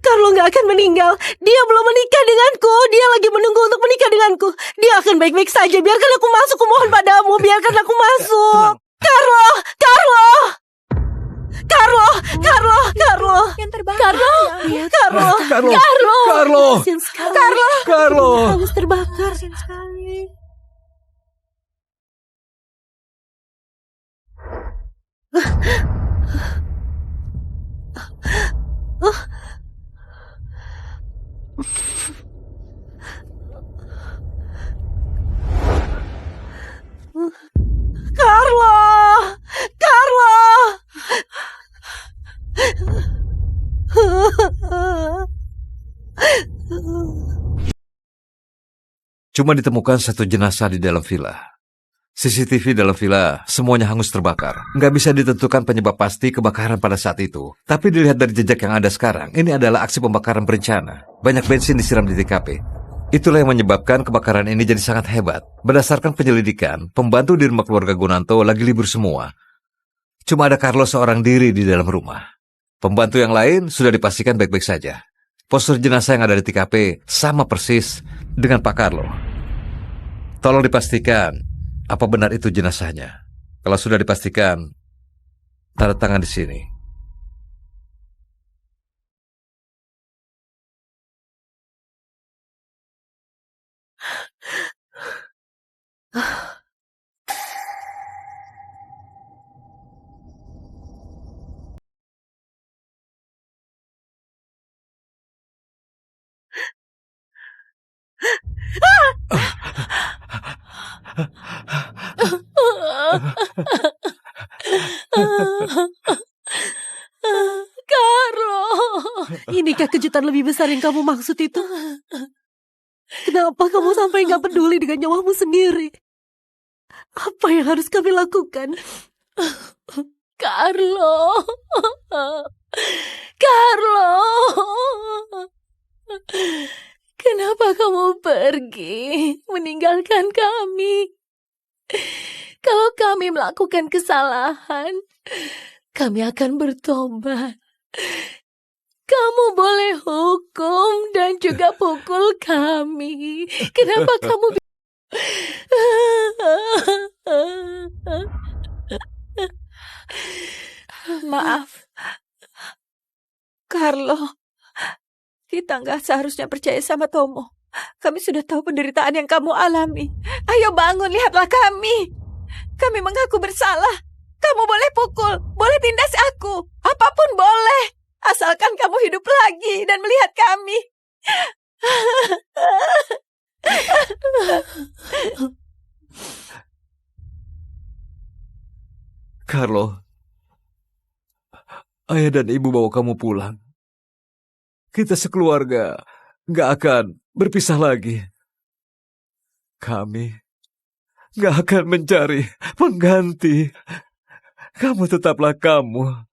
Carlo nggak akan meninggal. Dia belum menikah denganku. Dia lagi menunggu untuk menikah denganku. Dia akan baik-baik saja. Biarkan aku masuk. Kumohon padamu. Biarkan aku masuk. Carlo, Carlo, Carlo, Carlo, Carlo, Yang terbakar. Carlo, Iya, Carlo, Carlo. Carlo. Carlo. Kasihan sekali. Carlo. Hangus terbakar. Carlo, Carlo. Cuma ditemukan satu jenazah di dalam villa. CCTV dalam villa semuanya hangus terbakar. Nggak bisa ditentukan penyebab pasti kebakaran pada saat itu. Tapi dilihat dari jejak yang ada sekarang, ini adalah aksi pembakaran berencana. Banyak bensin disiram di TKP. Itulah yang menyebabkan kebakaran ini jadi sangat hebat. Berdasarkan penyelidikan, pembantu di rumah keluarga Gunanto lagi libur semua. Cuma ada Carlo seorang diri di dalam rumah. Pembantu yang lain sudah dipastikan baik-baik saja. Postur jenazah yang ada di TKP sama persis dengan Pak Carlo. Tolong dipastikan apa benar itu jenazahnya. Kalau sudah dipastikan, tanda tangan di sini. Carlo. Inikah kejutan lebih besar yang kamu maksud itu? Kenapa kamu sampai nggak peduli dengan nyawamu sendiri? Apa yang harus kami lakukan? Carlo. Carlo. Kenapa kamu pergi meninggalkan kami? Kalau kami melakukan kesalahan, kami akan bertobat. Kamu boleh hukum dan juga pukul kami. Kenapa kamu... Maaf, Carlo. Kita nggak seharusnya percaya sama Tomo. Kami sudah tahu penderitaan yang kamu alami. Ayo bangun, lihatlah kami. Kami mengaku bersalah. Kamu boleh pukul, boleh tindas aku. Apapun boleh. Asalkan kamu hidup lagi dan melihat kami. Carlo, ayah dan ibu bawa kamu pulang. Kita sekeluarga gak akan berpisah lagi. Kami gak akan mencari pengganti. Kamu tetaplah kamu.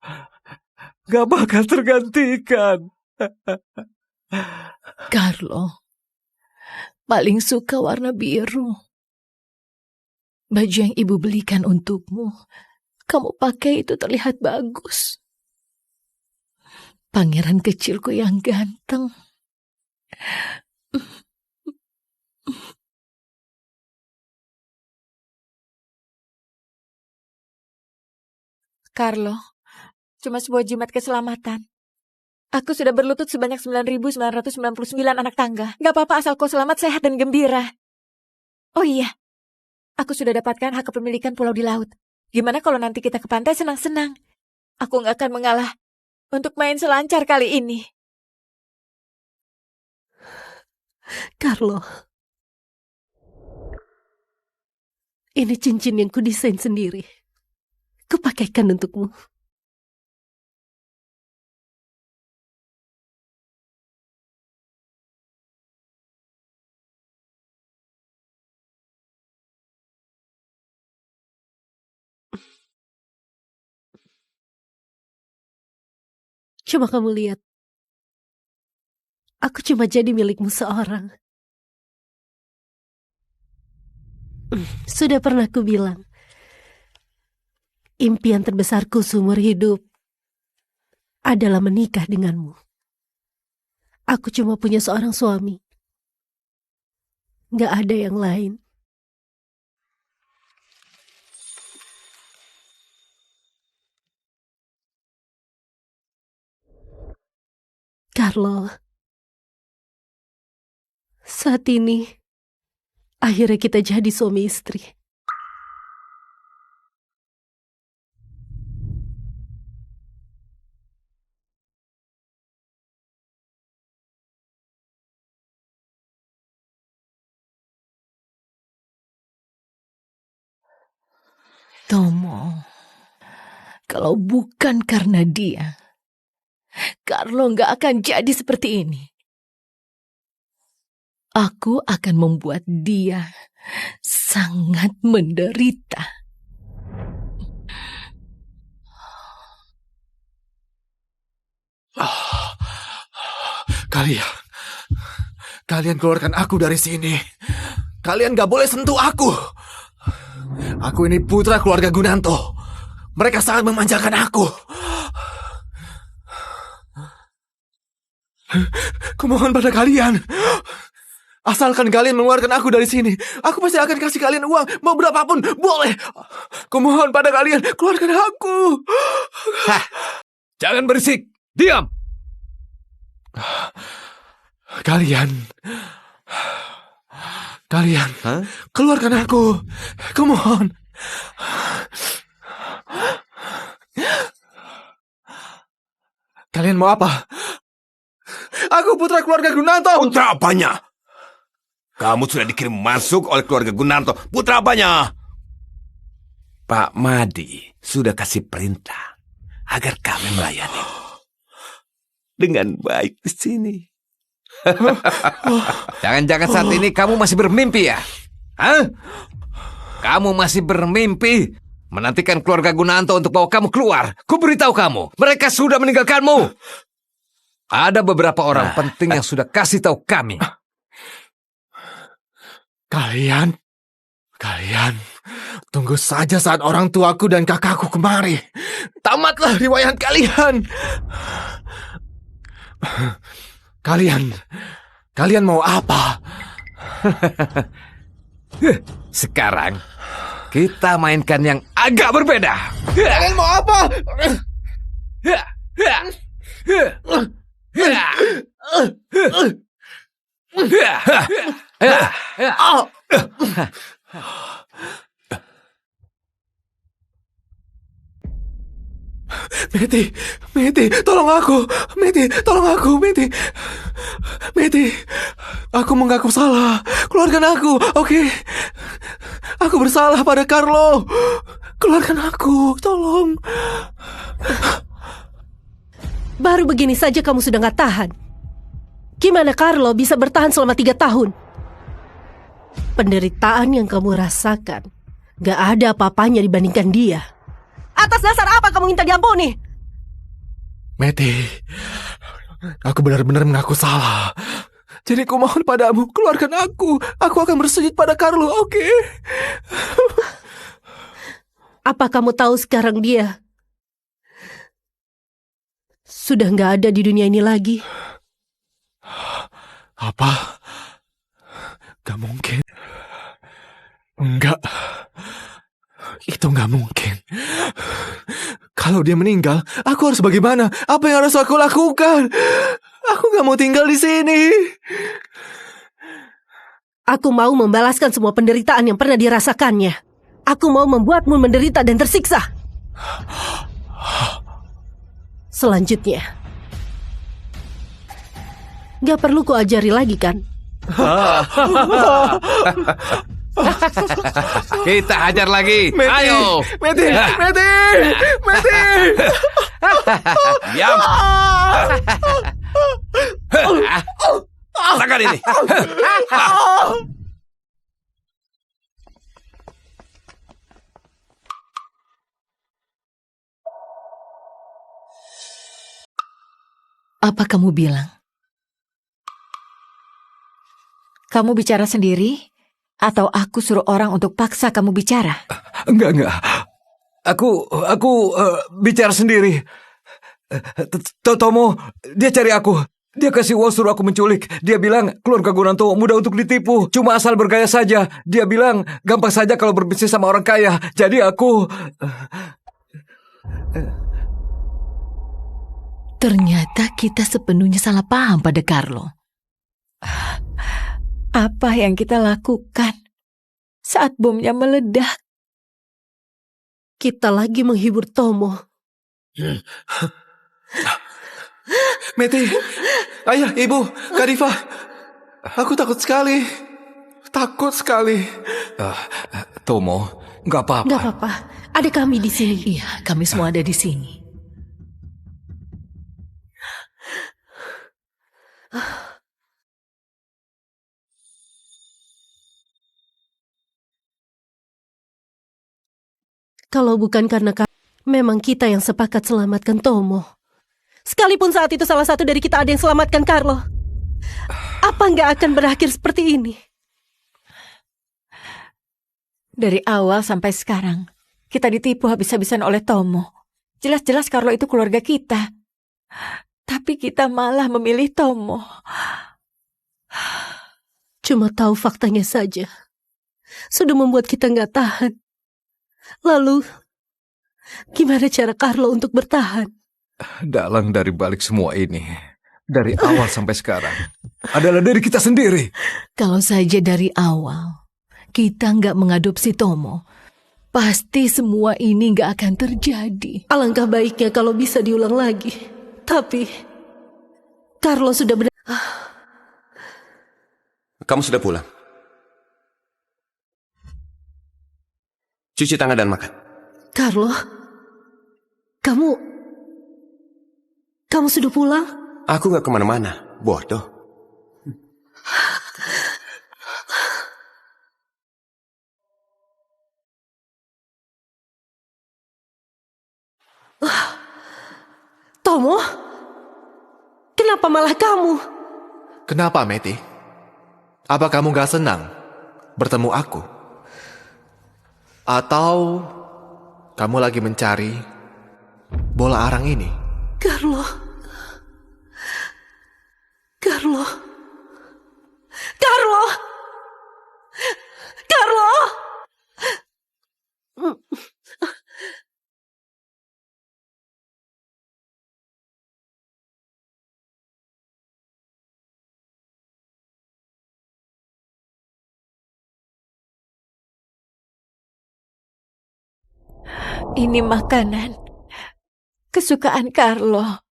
Gak bakal tergantikan. Carlo, paling suka warna biru. Baju yang ibu belikan untukmu, kamu pakai itu terlihat bagus. Pangeran kecilku yang ganteng. Carlo, cuma sebuah jimat keselamatan. Aku sudah berlutut sebanyak 9.999 anak tangga. Gak apa-apa asal kau selamat, sehat, dan gembira. Oh iya, aku sudah dapatkan hak kepemilikan pulau di laut. Gimana kalau nanti kita ke pantai senang-senang? Aku gak akan mengalah untuk main selancar kali ini. Carlo, ini cincin yang kudesain sendiri. Kupakaikan untukmu. Coba kamu lihat. Aku cuma jadi milikmu seorang. Sudah pernah ku bilang, impian terbesarku seumur hidup adalah menikah denganmu. Aku cuma punya seorang suami. Gak ada yang lain. Carlo, saat ini akhirnya kita jadi suami istri. Tomo, kalau bukan karena dia, Carlo nggak akan jadi seperti ini. Aku akan membuat dia sangat menderita. Kalian keluarkan aku dari sini. Kalian gak boleh sentuh aku. Aku ini putra keluarga Gunanto. Mereka sangat memanjakan aku. Kumohon pada kalian, asalkan kalian mengeluarkan aku dari sini, aku pasti akan kasih kalian uang, mau berapapun, boleh. Kumohon pada kalian, keluarkan aku. Hah, jangan berisik, diam. Kalian, keluarkan aku, kumohon. Kalian mau apa? Aku putra keluarga Gunanto. Putra apanya? Kamu sudah dikirim masuk oleh keluarga Gunanto. Putra apanya? Pak Madi sudah kasih perintah agar kami melayani dengan baik di sini. Jangan-jangan saat ini kamu masih bermimpi ya? Hah? Kamu masih bermimpi menantikan keluarga Gunanto untuk bawa kamu keluar. Ku beritahu kamu, mereka sudah meninggalkanmu. Ada beberapa orang penting yang sudah kasih tahu kami. Kalian Tunggu saja saat orang tuaku dan kakakku kemari. Tamatlah riwayat kalian. Kalian mau apa? Sekarang kita mainkan yang agak berbeda. Kalian mau apa? Meti, tolong aku. Meti, aku mengaku salah. Keluarkan aku, oke? Aku bersalah pada Carlo. Keluarkan aku, tolong. Baru begini saja kamu sudah gak tahan. Gimana Carlo bisa bertahan selama 3 tahun? Penderitaan yang kamu rasakan gak ada apa-apanya dibandingkan dia. Atas dasar apa kamu minta diampuni? Meti, aku benar-benar mengaku salah. Jadi aku mohon padamu, keluarkan aku. Aku akan bersujud pada Carlo, oke? Apa kamu tahu sekarang dia sudah gak ada di dunia ini lagi? Apa? Gak mungkin. Enggak. Itu gak mungkin. Kalau dia meninggal, aku harus bagaimana? Apa yang harus aku lakukan? Aku gak mau tinggal di sini. Aku mau membalaskan semua penderitaan yang pernah dirasakannya. Aku mau membuatmu menderita dan tersiksa. Selanjutnya, gak perlu ku ajari lagi kan? Kita hajar lagi. Meti, Ayo. Meti. Diam. Rasakan ini. Apa kamu bilang? Kamu bicara sendiri? Atau aku suruh orang untuk paksa kamu bicara? Enggak. Aku bicara sendiri. Tomo, dia cari aku. Dia kasih uang suruh aku menculik. Dia bilang keluarga Gunanto mudah untuk ditipu. Cuma asal bergaya saja. Dia bilang gampang saja kalau berbisnis sama orang kaya. Jadi aku... Ternyata kita sepenuhnya salah paham pada Carlo. Apa yang kita lakukan saat bomnya meledak? Kita lagi menghibur Tomo. Meti, ayah, ibu, Kak Diva. Aku takut sekali. Tomo, nggak apa-apa. Gak apa-apa, ada kami di sini. Iya, kami semua ada di sini. Kalau bukan karena memang kita yang sepakat selamatkan Tomo. Sekalipun saat itu salah satu dari kita ada yang selamatkan Carlo. Apa nggak akan berakhir seperti ini? Dari awal sampai sekarang, kita ditipu habis-habisan oleh Tomo. Jelas-jelas Carlo itu keluarga kita. Tapi kita malah memilih Tomo. Cuma tahu faktanya saja. Sudah membuat kita nggak tahan. Lalu, gimana cara Carlo untuk bertahan? Dalang dari balik semua ini, dari awal sampai sekarang, adalah dari kita sendiri. Kalau saja dari awal kita nggak mengadopsi Tomo, pasti semua ini nggak akan terjadi. Alangkah baiknya kalau bisa diulang lagi. Tapi, Carlo sudah benar. Kamu sudah pulang? Cuci tangan dan makan. Carlo, kamu sudah pulang? Aku gak kemana-mana, bodoh. Tomo, kenapa malah kamu? Kenapa, Meti? Apa kamu gak senang bertemu aku? Atau kamu lagi mencari bola arang ini? Carlo. Carlo. Carlo. Carlo. Ini makanan kesukaan Carlo.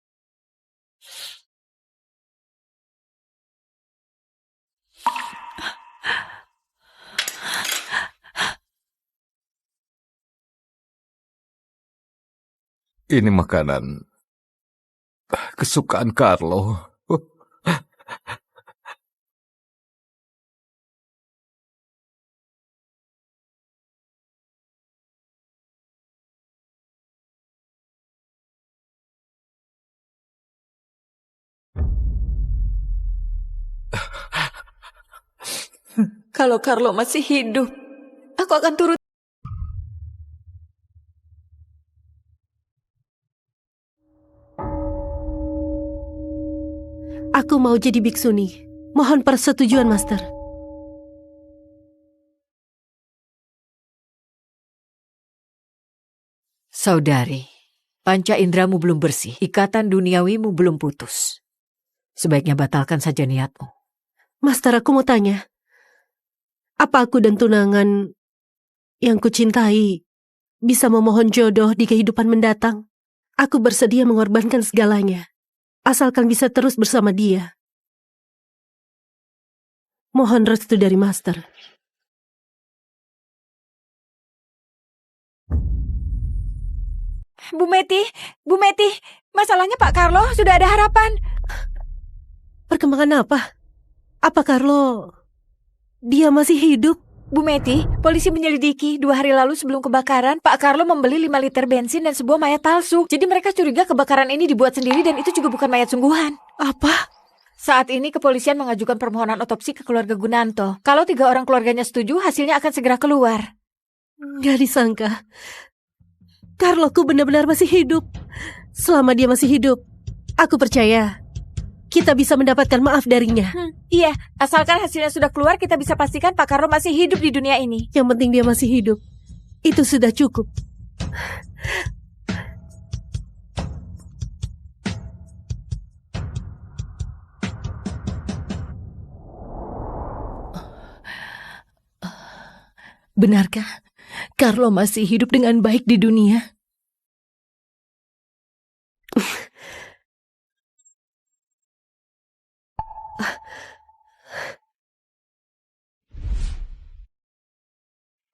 Ini makanan kesukaan Carlo. Kalau Carlo masih hidup, aku akan turut. Aku mau jadi biksuni. Mohon persetujuan, Master. Saudari, panca indramu belum bersih, ikatan duniawimu belum putus. Sebaiknya batalkan saja niatmu. Master, aku mau tanya. Apa aku dan tunangan yang kucintai bisa memohon jodoh di kehidupan mendatang? Aku bersedia mengorbankan segalanya, asalkan bisa terus bersama dia. Mohon restu dari Master. Bu Meti, masalahnya Pak Carlo sudah ada harapan. Perkembangan apa? Apa Carlo, dia masih hidup? Bu Meti, polisi menyelidiki 2 hari lalu sebelum kebakaran, Pak Carlo membeli 5 liter bensin dan sebuah mayat palsu. Jadi mereka curiga kebakaran ini dibuat sendiri dan itu juga bukan mayat sungguhan. Apa? Saat ini kepolisian mengajukan permohonan otopsi ke keluarga Gunanto. Kalau 3 orang keluarganya setuju, hasilnya akan segera keluar. Gak disangka. Carloku benar-benar masih hidup. Selama dia masih hidup, aku percaya kita bisa mendapatkan maaf darinya. Iya, asalkan hasilnya sudah keluar, kita bisa pastikan Pak Carlo masih hidup di dunia ini. Yang penting dia masih hidup. Itu sudah cukup. Benarkah Carlo masih hidup dengan baik di dunia?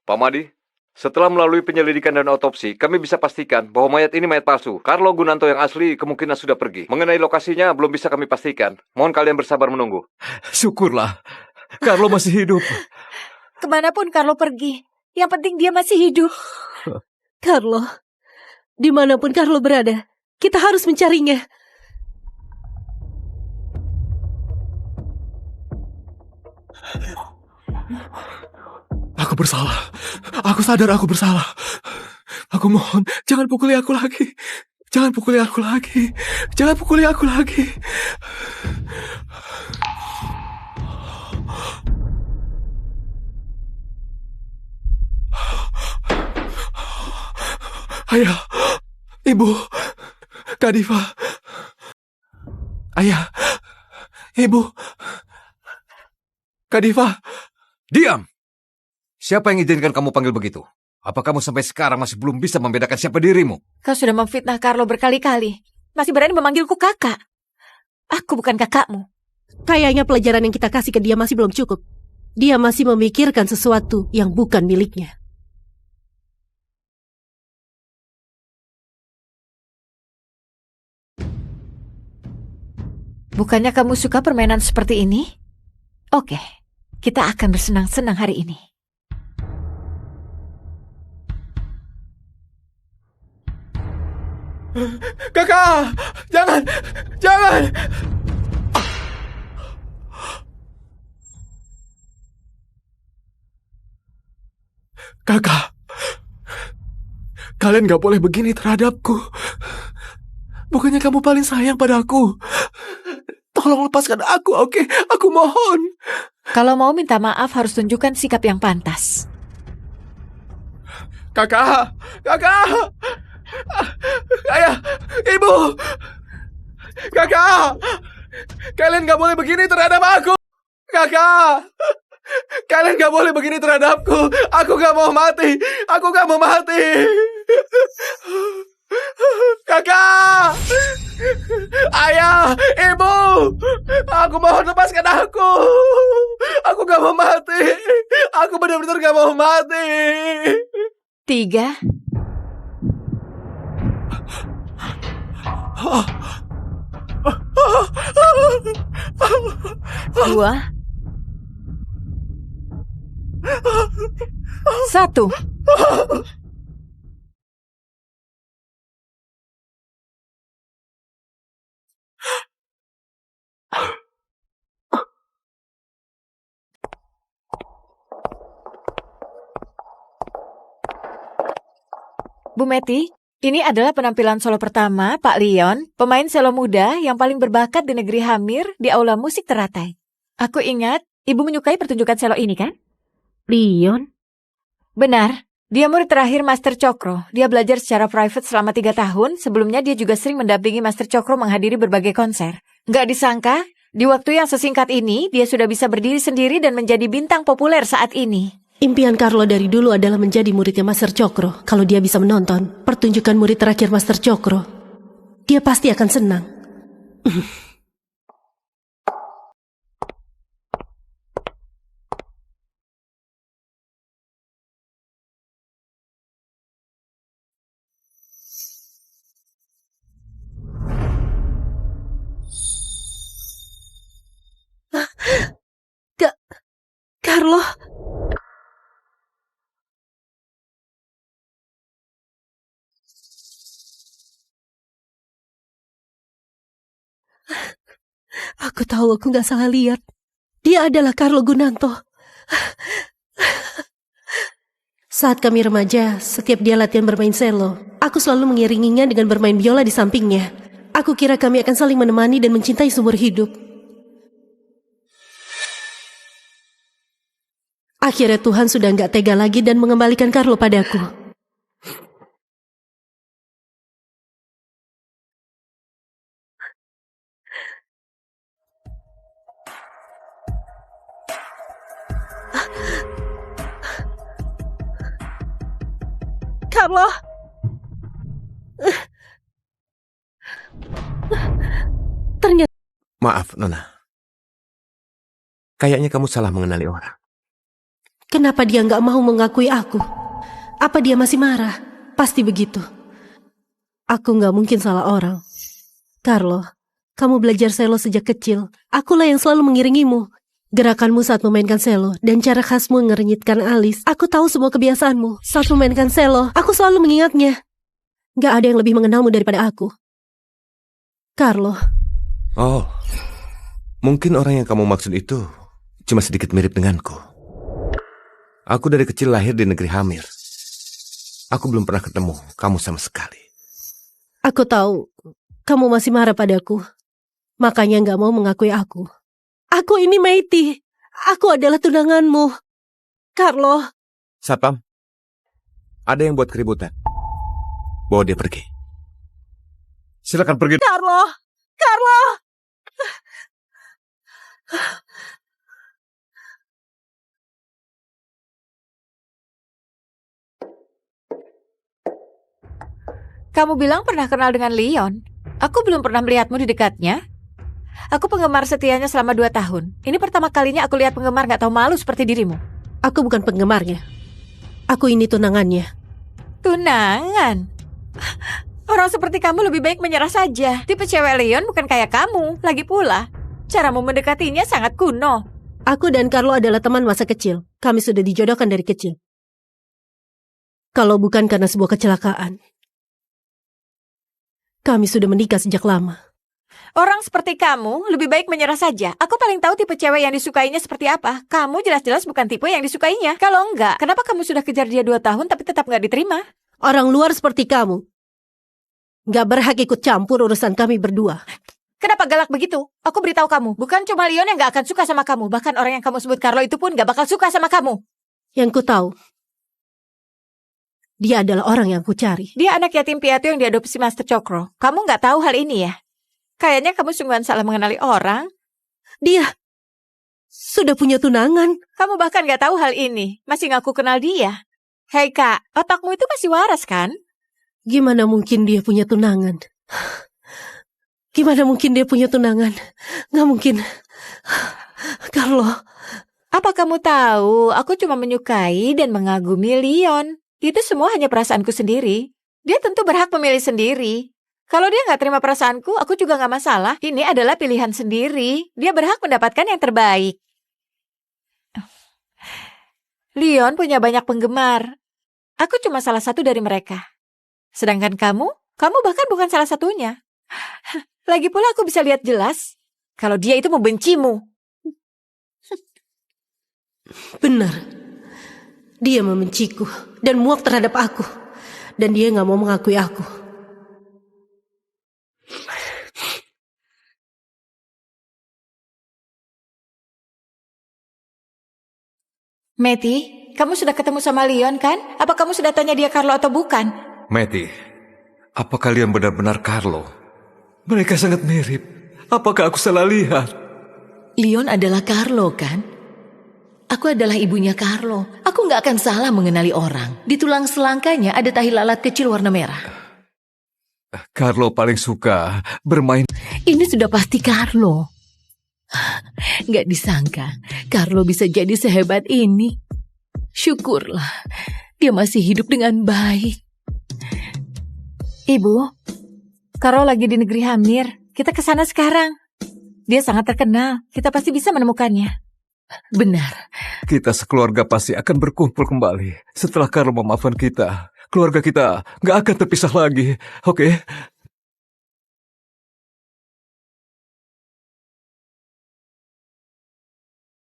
Pak Madi, setelah melalui penyelidikan dan otopsi, kami bisa pastikan bahwa mayat ini mayat palsu. Carlo Gunanto yang asli kemungkinan sudah pergi. Mengenai lokasinya belum bisa kami pastikan. Mohon kalian bersabar menunggu. Syukurlah, Carlo masih hidup. Kemanapun Carlo pergi, yang penting dia masih hidup. Carlo, dimanapun Carlo berada, kita harus mencarinya. Aku bersalah. Aku sadar aku bersalah. Aku mohon, jangan pukuli aku lagi. Jangan pukuli aku lagi. Jangan pukuli aku lagi. Ayah, Ibu, Kak Diva. Ayah, Ibu, Kak Diva. Diam! Siapa yang izinkan kamu panggil begitu? Apa kamu sampai sekarang masih belum bisa membedakan siapa dirimu? Kau sudah memfitnah Carlo berkali-kali. Masih berani memanggilku kakak. Aku bukan kakakmu. Kayaknya pelajaran yang kita kasih ke dia masih belum cukup. Dia masih memikirkan sesuatu yang bukan miliknya. Bukannya kamu suka permainan seperti ini? Oke, kita akan bersenang-senang hari ini. Kakak, jangan, jangan. Kakak, Kalian gak boleh begini terhadapku. Bukannya kamu paling sayang padaku? Tolong lepaskan aku, oke? Aku mohon. Kalau mau minta maaf harus tunjukkan sikap yang pantas. Kakak! Kakak! Ayah! Ibu! Kakak! Kalian gak boleh begini terhadap aku! Kakak! Kalian gak boleh begini terhadapku! Aku gak mau mati! Aku gak mau mati! Kakak! Ayah! Ibu! Aku mohon lepaskan aku! Aku gak mau mati! Aku benar-benar gak mau mati! 3, 2, 1. Bu Meti, ini adalah penampilan solo pertama Pak Leon, pemain selo muda yang paling berbakat di negeri Hamir di Aula Musik Teratai. Aku ingat, Ibu menyukai pertunjukan selo ini kan? Leon? Benar, dia murid terakhir Master Cokro. Dia belajar secara private selama 3 tahun, sebelumnya dia juga sering mendampingi Master Cokro menghadiri berbagai konser. Nggak disangka, di waktu yang sesingkat ini, dia sudah bisa berdiri sendiri dan menjadi bintang populer saat ini. Impian Carlo dari dulu adalah menjadi muridnya Master Cokro. Kalau dia bisa menonton pertunjukan murid terakhir Master Cokro, dia pasti akan senang. Carlo? Aku tahu aku gak salah lihat. Dia adalah Carlo Gunanto. Saat kami remaja, setiap dia latihan bermain selo, aku selalu mengiringinya dengan bermain biola di sampingnya. Aku kira kami akan saling menemani dan mencintai seumur hidup. Akhirnya Tuhan sudah gak tega lagi dan mengembalikan Carlo padaku. Carlo! Ternyata... Maaf, Nona. Kayaknya kamu salah mengenali orang. Kenapa dia gak mau mengakui aku? Apa dia masih marah? Pasti begitu. Aku gak mungkin salah orang. Carlo, kamu belajar selo sejak kecil. Akulah yang selalu mengiringimu. Gerakanmu saat memainkan selo dan cara khasmu ngerenyitkan alis. Aku tahu semua kebiasaanmu. Saat memainkan selo, aku selalu mengingatnya. Gak ada yang lebih mengenalmu daripada aku. Carlo. Oh, mungkin orang yang kamu maksud itu cuma sedikit mirip denganku. Aku dari kecil lahir di negeri Hamir. Aku belum pernah ketemu kamu sama sekali. Aku tahu kamu masih marah padaku. Makanya gak mau mengakui aku. Aku ini Meiti. Aku adalah tunanganmu. Carlo. Satpam, ada yang buat keributan. Bawa dia pergi. Silakan pergi. Carlo. Carlo. Kamu bilang pernah kenal dengan Leon. Aku belum pernah melihatmu di dekatnya. Aku penggemar setianya selama 2 tahun. Ini pertama kalinya aku lihat penggemar gak tahu malu seperti dirimu. Aku bukan penggemarnya. Aku ini tunangannya. Tunangan? Orang seperti kamu lebih baik menyerah saja. Tipe cewek Leon bukan kayak kamu. Lagi pula, caramu mendekatinya sangat kuno. Aku dan Carlo adalah teman masa kecil. Kami sudah dijodohkan dari kecil. Kalau bukan karena sebuah kecelakaan, kami sudah menikah sejak lama. Orang seperti kamu lebih baik menyerah saja. Aku paling tahu tipe cewek yang disukainya seperti apa. Kamu jelas-jelas bukan tipe yang disukainya. Kalau enggak, kenapa kamu sudah kejar dia 2 tahun tapi tetap nggak diterima? Orang luar seperti kamu gak berhak ikut campur urusan kami berdua. Kenapa galak begitu? Aku beritahu kamu, bukan cuma Leon yang gak akan suka sama kamu. Bahkan orang yang kamu sebut Carlo itu pun gak bakal suka sama kamu. Yang ku tahu, dia adalah orang yang ku cari. Dia anak yatim piatu yang diadopsi Master Cokro. Kamu gak tahu hal ini ya? Kayaknya kamu sungguhan salah mengenali orang. Dia sudah punya tunangan. Kamu bahkan gak tahu hal ini. Masih ngaku kenal dia. Hei kak, otakmu itu masih waras kan? Gimana mungkin dia punya tunangan? Gimana mungkin dia punya tunangan? Gak mungkin. Carlo. Apa kamu tahu, aku cuma menyukai dan mengagumi Leon. Itu semua hanya perasaanku sendiri. Dia tentu berhak memilih sendiri. Kalau dia gak terima perasaanku, aku juga gak masalah. Ini adalah pilihan sendiri. Dia berhak mendapatkan yang terbaik. Leon punya banyak penggemar. Aku cuma salah satu dari mereka. Sedangkan kamu bahkan bukan salah satunya. Lagi pula aku bisa lihat jelas kalau dia itu membencimu. Benar. Dia membenciku dan muak terhadap aku. Dan dia gak mau mengakui aku. Matty, kamu sudah ketemu sama Leon kan? Apa kamu sudah tanya dia Carlo atau bukan? Matty, apa kalian benar-benar Carlo? Mereka sangat mirip. Apakah aku salah lihat? Leon adalah Carlo kan? Aku adalah ibunya Carlo. Aku nggak akan salah mengenali orang. Di tulang selangkanya ada tahi lalat kecil warna merah. Carlo paling suka bermain. Ini sudah pasti Carlo. Nggak disangka Carlo bisa jadi sehebat ini. Syukurlah dia masih hidup dengan baik. Ibu, Carlo lagi di negeri Hamir. Kita ke sana sekarang. Dia sangat terkenal. Kita pasti bisa menemukannya. Benar. Kita sekeluarga pasti akan berkumpul kembali. Setelah Carlo memaafkan kita, keluarga kita nggak akan terpisah lagi. Oke?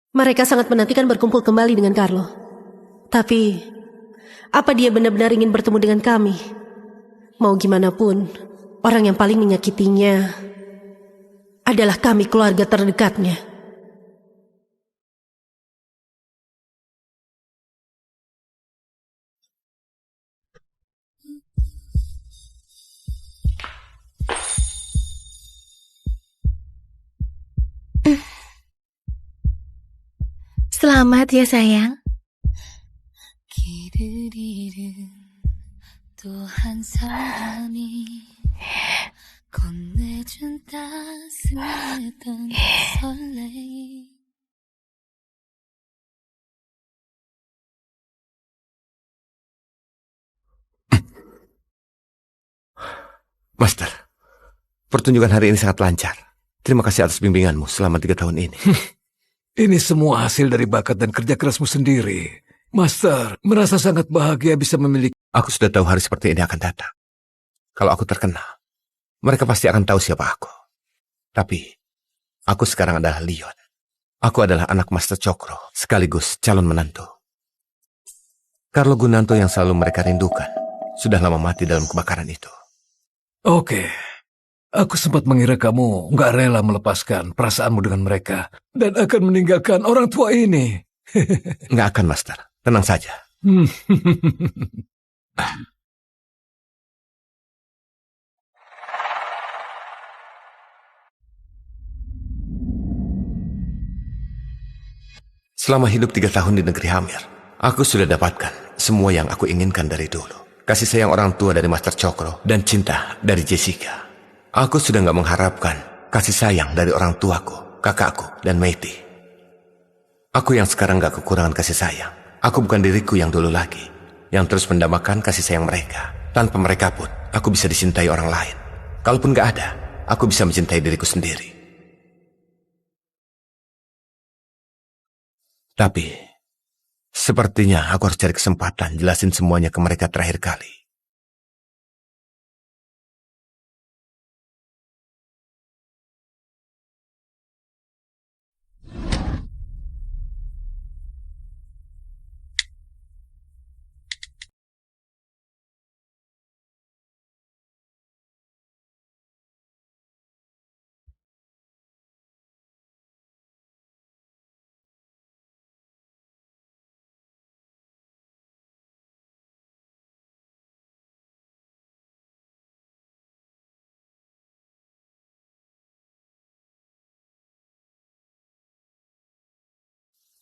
Mereka sangat menantikan berkumpul kembali dengan Carlo. Tapi, apa dia benar-benar ingin bertemu dengan kami? Mau gimana pun, orang yang paling menyakitinya adalah kami, keluarga terdekatnya. Selamat ya sayang. 길을 잃은 또 한 사람이 건네준 따스했던 설레임 Master, pertunjukan hari ini sangat lancar. Terima kasih atas bimbinganmu selama 3 tahun ini. Ini semua hasil dari bakat dan kerja kerasmu sendiri. Master, merasa sangat bahagia bisa memiliki. Aku sudah tahu hari seperti ini akan datang. Kalau aku terkenal, mereka pasti akan tahu siapa aku. Tapi, aku sekarang adalah Leon. Aku adalah anak Master Cokro, sekaligus calon menantu. Carlo Gunanto yang selalu mereka rindukan, sudah lama mati dalam kebakaran itu. Oke. Aku sempat mengira kamu nggak rela melepaskan perasaanmu dengan mereka dan akan meninggalkan orang tua ini. Nggak akan, Master. Tenang saja. Selama hidup 3 tahun di negeri Hamir, aku sudah dapatkan semua yang aku inginkan dari dulu. Kasih sayang orang tua dari Master Cokro dan cinta dari Jessica. Aku sudah gak mengharapkan kasih sayang dari orang tuaku, kakakku, dan Matty. Aku yang sekarang gak kekurangan kasih sayang. Aku bukan diriku yang dulu lagi, yang terus mendambakan kasih sayang mereka. Tanpa mereka pun, aku bisa dicintai orang lain. Kalaupun gak ada, aku bisa mencintai diriku sendiri. Tapi, sepertinya aku harus cari kesempatan jelasin semuanya ke mereka terakhir kali.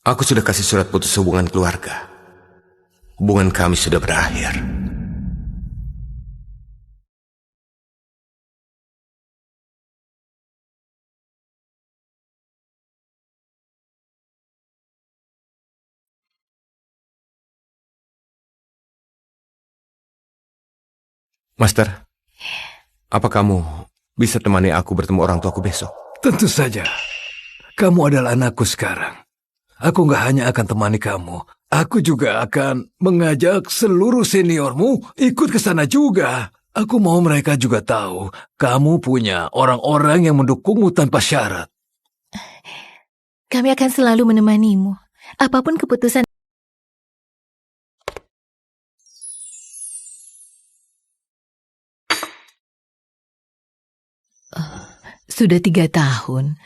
Aku sudah kasih surat putus hubungan keluarga. Hubungan kami sudah berakhir. Master, apa kamu bisa temani aku bertemu orang tuaku besok? Tentu saja. Kamu adalah anakku sekarang. Aku nggak hanya akan temani kamu, aku juga akan mengajak seluruh seniormu ikut ke sana juga. Aku mau mereka juga tahu kamu punya orang-orang yang mendukungmu tanpa syarat. Kami akan selalu menemanimu. Apapun keputusan. Sudah 3 tahun,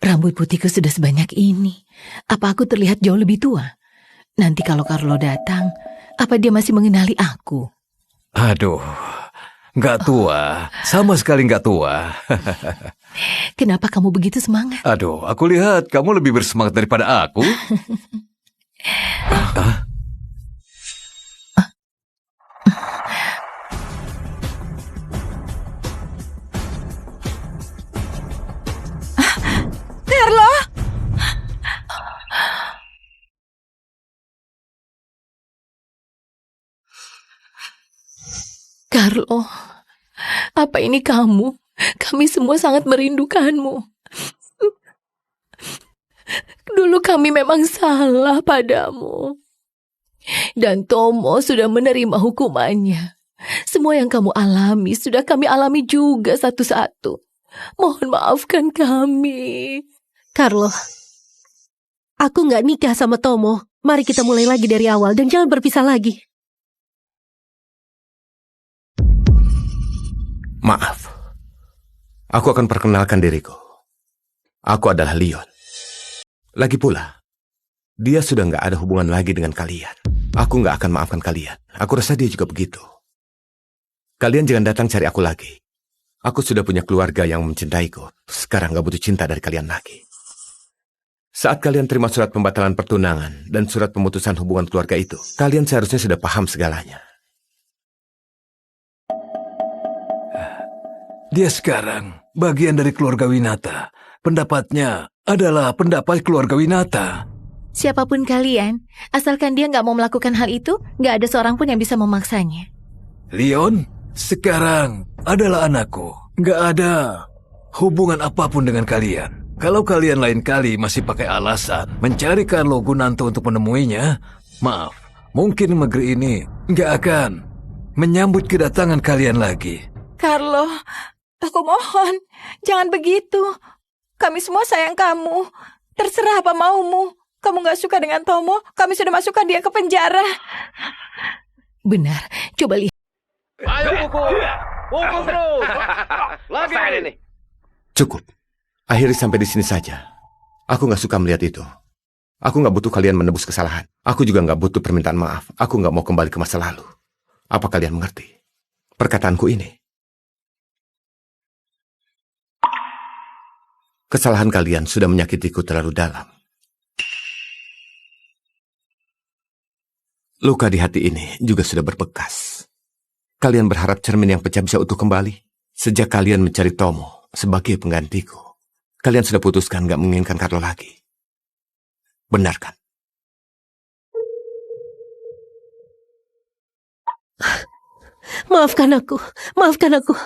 rambut putihku sudah sebanyak ini. Apa aku terlihat jauh lebih tua? Nanti kalau Carlo datang, apa dia masih mengenali aku? Aduh, nggak tua, sama sekali nggak tua. Kenapa kamu begitu semangat? Aduh, aku lihat kamu lebih bersemangat daripada aku. Carlo! Carlo, apa ini kamu? Kami semua sangat merindukanmu. Dulu kami memang salah padamu. Dan Tomo sudah menerima hukumannya. Semua yang kamu alami sudah kami alami juga satu-satu. Mohon maafkan kami. Carlo, aku nggak nikah sama Tomo. Mari kita mulai lagi dari awal dan jangan berpisah lagi. Maaf. Aku akan perkenalkan diriku. Aku adalah Leon. Lagi pula, dia sudah nggak ada hubungan lagi dengan kalian. Aku nggak akan maafkan kalian. Aku rasa dia juga begitu. Kalian jangan datang cari aku lagi. Aku sudah punya keluarga yang mencintaiku. Sekarang nggak butuh cinta dari kalian lagi. Saat kalian terima surat pembatalan pertunangan dan surat pemutusan hubungan keluarga itu, kalian seharusnya sudah paham segalanya. Dia sekarang bagian dari keluarga Winata. Pendapatnya adalah pendapat keluarga Winata. Siapapun kalian, asalkan dia nggak mau melakukan hal itu, nggak ada seorang pun yang bisa memaksanya. Leon sekarang adalah anakku. Nggak ada hubungan apapun dengan kalian. Kalau kalian lain kali masih pakai alasan mencari Carlo Gunanto untuk menemuinya, maaf, mungkin negeri ini nggak akan menyambut kedatangan kalian lagi. Carlo, aku mohon, jangan begitu. Kami semua sayang kamu. Terserah apa maumu. Kamu gak suka dengan Tomo, kami sudah masukkan dia ke penjara. Benar, coba lihat. Ayo pukul terus. Lagi nih. Cukup. Akhirnya sampai di sini saja. Aku nggak suka melihat itu. Aku nggak butuh kalian menebus kesalahan. Aku juga nggak butuh permintaan maaf. Aku nggak mau kembali ke masa lalu. Apa kalian mengerti perkataanku ini? Kesalahan kalian sudah menyakitiku terlalu dalam. Luka di hati ini juga sudah berbekas. Kalian berharap cermin yang pecah bisa utuh kembali? Sejak kalian mencari Tomo sebagai penggantiku, kalian sudah putuskan gak menginginkan Carlo lagi. Benar kan? Maafkan aku, maafkan aku.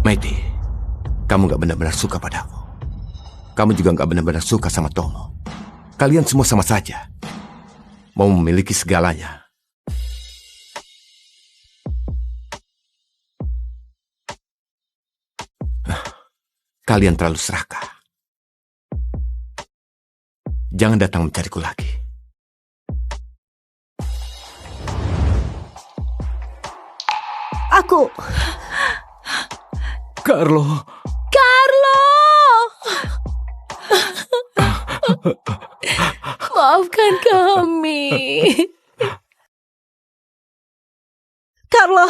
Maiti, kamu gak benar-benar suka padaku. Kamu juga gak benar-benar suka sama Tomo. Kalian semua sama saja. Mau memiliki segalanya. Kalian terlalu serakah. Jangan datang mencariku lagi. Aku. Carlo. Maafkan kami. Carlo.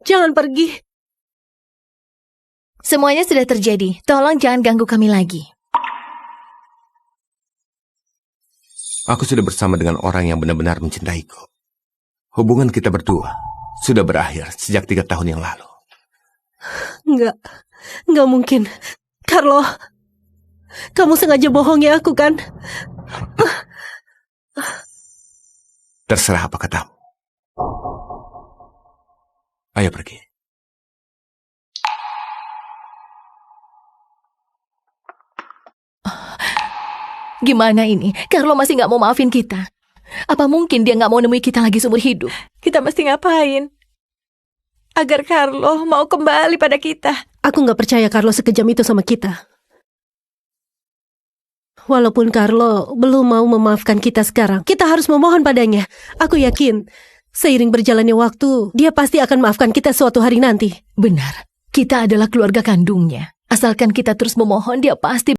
Jangan pergi. Semuanya sudah terjadi. Tolong jangan ganggu kami lagi. Aku sudah bersama dengan orang yang benar-benar mencintaiku. Hubungan kita berdua sudah berakhir sejak 3 tahun yang lalu. Enggak mungkin. Carlo, kamu sengaja bohongi aku kan? Terserah apa katamu. Ayo pergi. Gimana ini? Carlo masih nggak mau maafin kita. Apa mungkin dia nggak mau nemui kita lagi seumur hidup? Kita mesti ngapain? Agar Carlo mau kembali pada kita. Aku nggak percaya Carlo sekejam itu sama kita. Walaupun Carlo belum mau memaafkan kita sekarang, kita harus memohon padanya. Aku yakin, seiring berjalannya waktu, dia pasti akan maafkan kita suatu hari nanti. Benar, kita adalah keluarga kandungnya. Asalkan kita terus memohon, dia pasti...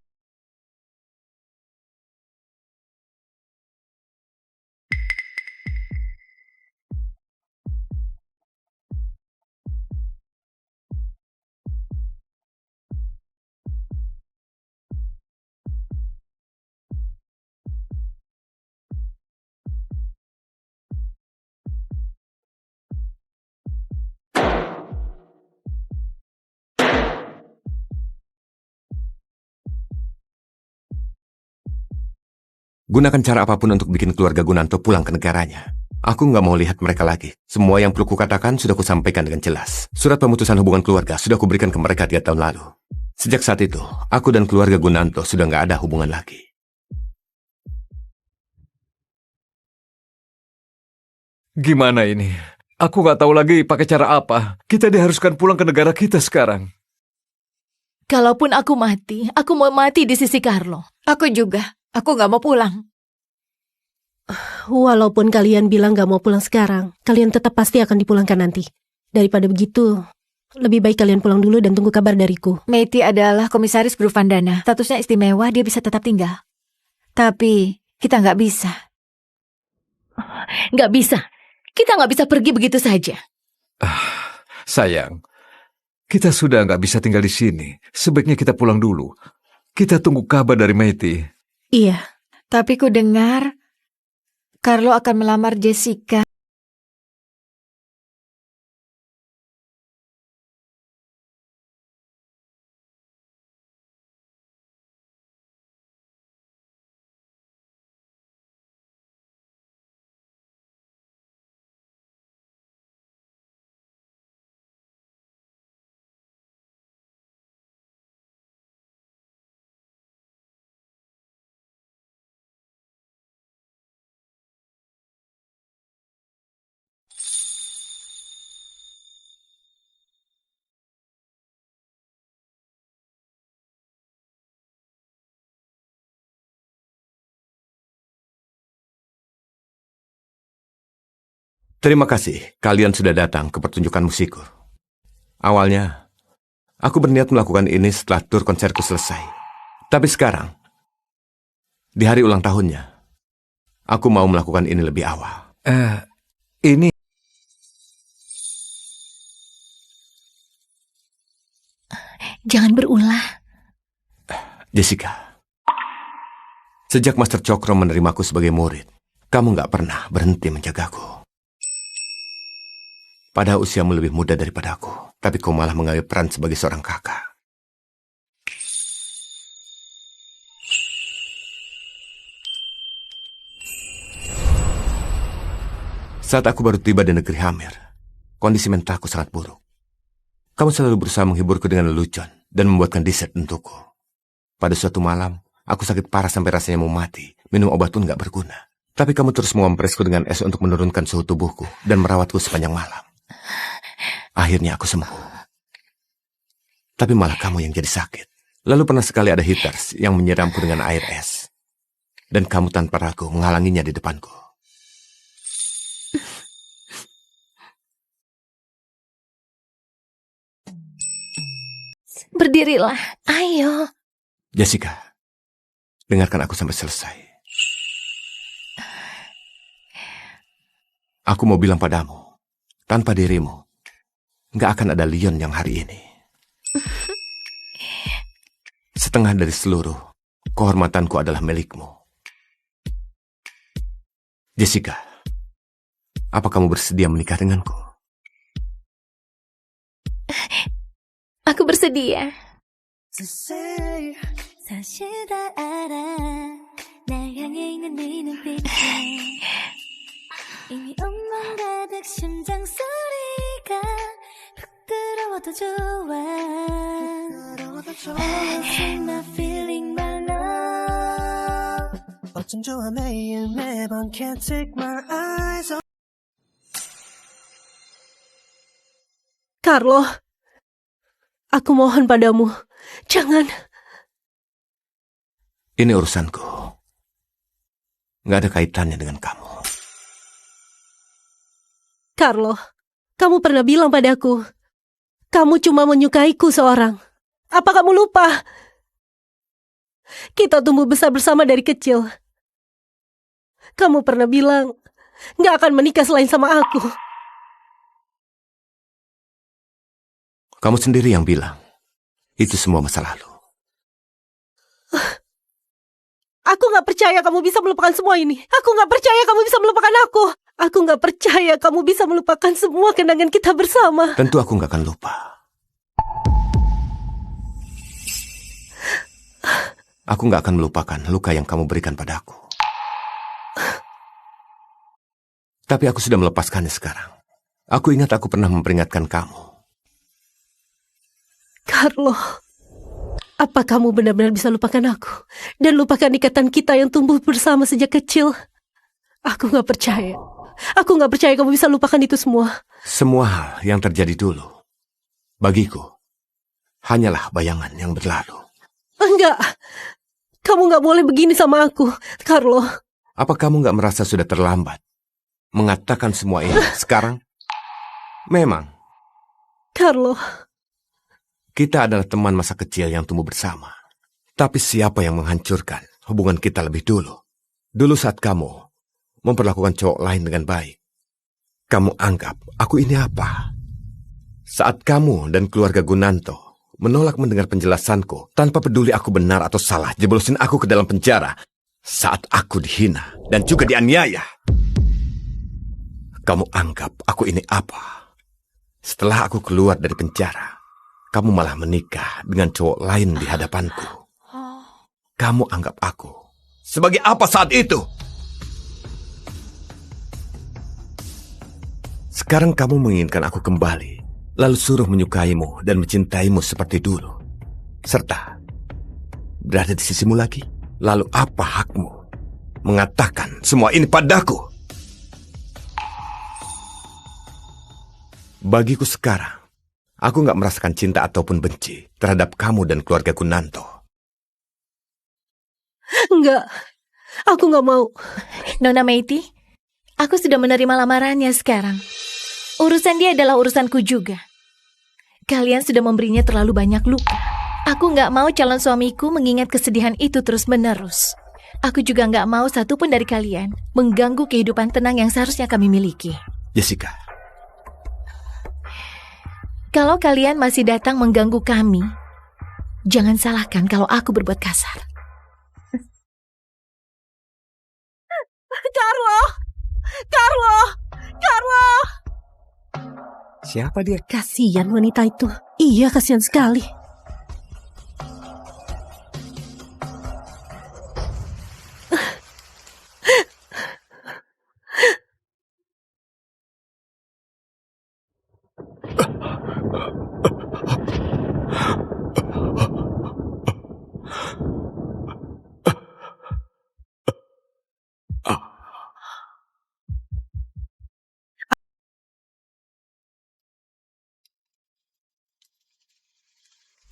Gunakan cara apapun untuk bikin keluarga Gunanto pulang ke negaranya. Aku nggak mau lihat mereka lagi. Semua yang perlu kukatakan sudah kusampaikan dengan jelas. Surat pemutusan hubungan keluarga sudah kuberikan ke mereka 3 tahun lalu. Sejak saat itu, aku dan keluarga Gunanto sudah nggak ada hubungan lagi. Gimana ini? Aku nggak tahu lagi pakai cara apa. Kita diharuskan pulang ke negara kita sekarang. Kalaupun aku mati, aku mau mati di sisi Carlo. Aku juga. Aku nggak mau pulang. Walaupun kalian bilang gak mau pulang sekarang, kalian tetap pasti akan dipulangkan nanti. Daripada begitu, lebih baik kalian pulang dulu dan tunggu kabar dariku. Meiti adalah komisaris grup Vandana. Statusnya istimewa, dia bisa tetap tinggal. Tapi kita nggak bisa. Nggak bisa. Kita nggak bisa pergi begitu saja. Sayang, kita sudah nggak bisa tinggal di sini. Sebaiknya kita pulang dulu. Kita tunggu kabar dari Meiti. Iya. Tapi ku dengar Carlo akan melamar Jessica. Terima kasih, kalian sudah datang ke pertunjukan musikku. Awalnya, aku berniat melakukan ini setelah tur konserku selesai. Tapi sekarang, di hari ulang tahunnya, aku mau melakukan ini lebih awal. Ini... Jangan berulah. Jessica, sejak Master Cokro menerimaku sebagai murid, kamu nggak pernah berhenti menjagaku. Pada usiamu lebih muda daripada aku, tapi kau malah mengambil peran sebagai seorang kakak. Saat aku baru tiba di negeri Hamir, kondisi mentalku sangat buruk. Kamu selalu berusaha menghiburku dengan lelucon dan membuatkan dessert untukku. Pada suatu malam, aku sakit parah sampai rasanya mau mati. Minum obat pun nggak berguna. Tapi kamu terus mengompresku dengan es untuk menurunkan suhu tubuhku dan merawatku sepanjang malam. Akhirnya aku sembuh. Tapi malah kamu yang jadi sakit. Lalu pernah sekali ada hitters yang menyiramku dengan air es. Dan kamu tanpa ragu menghalanginya di depanku. Berdirilah, ayo. Jessica, dengarkan aku sampai selesai. Aku mau bilang padamu, tanpa dirimu, nggak akan ada Leon yang hari ini. Setengah dari seluruh kehormatanku adalah milikmu. Jessica, apa kamu bersedia menikah denganku? Aku bersedia. 사실 다 알아 날 향해 있는 네 눈빛에 이미 엉망가득 심장 소리가 부끄러워도 좋아 I'm not feeling my love 어쩜 좋아 매일 매번 can't take my eyes off Carlo, aku mohon padamu, jangan. Ini urusanku. Nggak ada kaitannya dengan kamu. Carlo, kamu pernah bilang padaku, kamu cuma menyukaiku seorang. Apa kamu lupa? Kita tumbuh besar bersama dari kecil. Kamu pernah bilang, nggak akan menikah selain sama aku. Kamu sendiri yang bilang, itu semua masa lalu. Aku nggak percaya kamu bisa melupakan semua ini. Aku nggak percaya kamu bisa melupakan aku. Aku nggak percaya kamu bisa melupakan semua kenangan kita bersama. Tentu aku nggak akan lupa. Aku nggak akan melupakan luka yang kamu berikan padaku. Tapi aku sudah melepaskannya sekarang. Aku ingat aku pernah memperingatkan kamu. Carlo, apa kamu benar-benar bisa lupakan aku? Dan lupakan ikatan kita yang tumbuh bersama sejak kecil? Aku nggak percaya. Aku nggak percaya kamu bisa lupakan itu semua. Semua hal yang terjadi dulu, bagiku, hanyalah bayangan yang berlalu. Enggak. Kamu nggak boleh begini sama aku, Carlo. Apa kamu nggak merasa sudah terlambat mengatakan semua ini sekarang? Memang. Carlo. Kita adalah teman masa kecil yang tumbuh bersama. Tapi siapa yang menghancurkan hubungan kita lebih dulu? Dulu saat kamu memperlakukan cowok lain dengan baik, kamu anggap aku ini apa? Saat kamu dan keluarga Gunanto menolak mendengar penjelasanku tanpa peduli aku benar atau salah, jeblosin aku ke dalam penjara. Saat aku dihina dan juga dianiaya, kamu anggap aku ini apa? Setelah aku keluar dari penjara, kamu malah menikah dengan cowok lain di hadapanku. Kamu anggap aku sebagai apa saat itu? Sekarang kamu menginginkan aku kembali, lalu suruh menyukaimu dan mencintaimu seperti dulu. Serta berada di sisimu lagi. Lalu apa hakmu mengatakan semua ini padaku? Bagiku sekarang, aku nggak merasakan cinta ataupun benci terhadap kamu dan keluarga Gunanto. Enggak, aku nggak mau. Nona Meiti, aku sudah menerima lamarannya sekarang. Urusan dia adalah urusanku juga. Kalian sudah memberinya terlalu banyak luka. Aku nggak mau calon suamiku mengingat kesedihan itu terus-menerus. Aku juga nggak mau satupun dari kalian mengganggu kehidupan tenang yang seharusnya kami miliki. Jessica. Kalau kalian masih datang mengganggu kami, jangan salahkan kalau aku berbuat kasar. Carlo! Carlo! Carlo! Siapa dia? Kasihan wanita itu. Iya, kasihan sekali.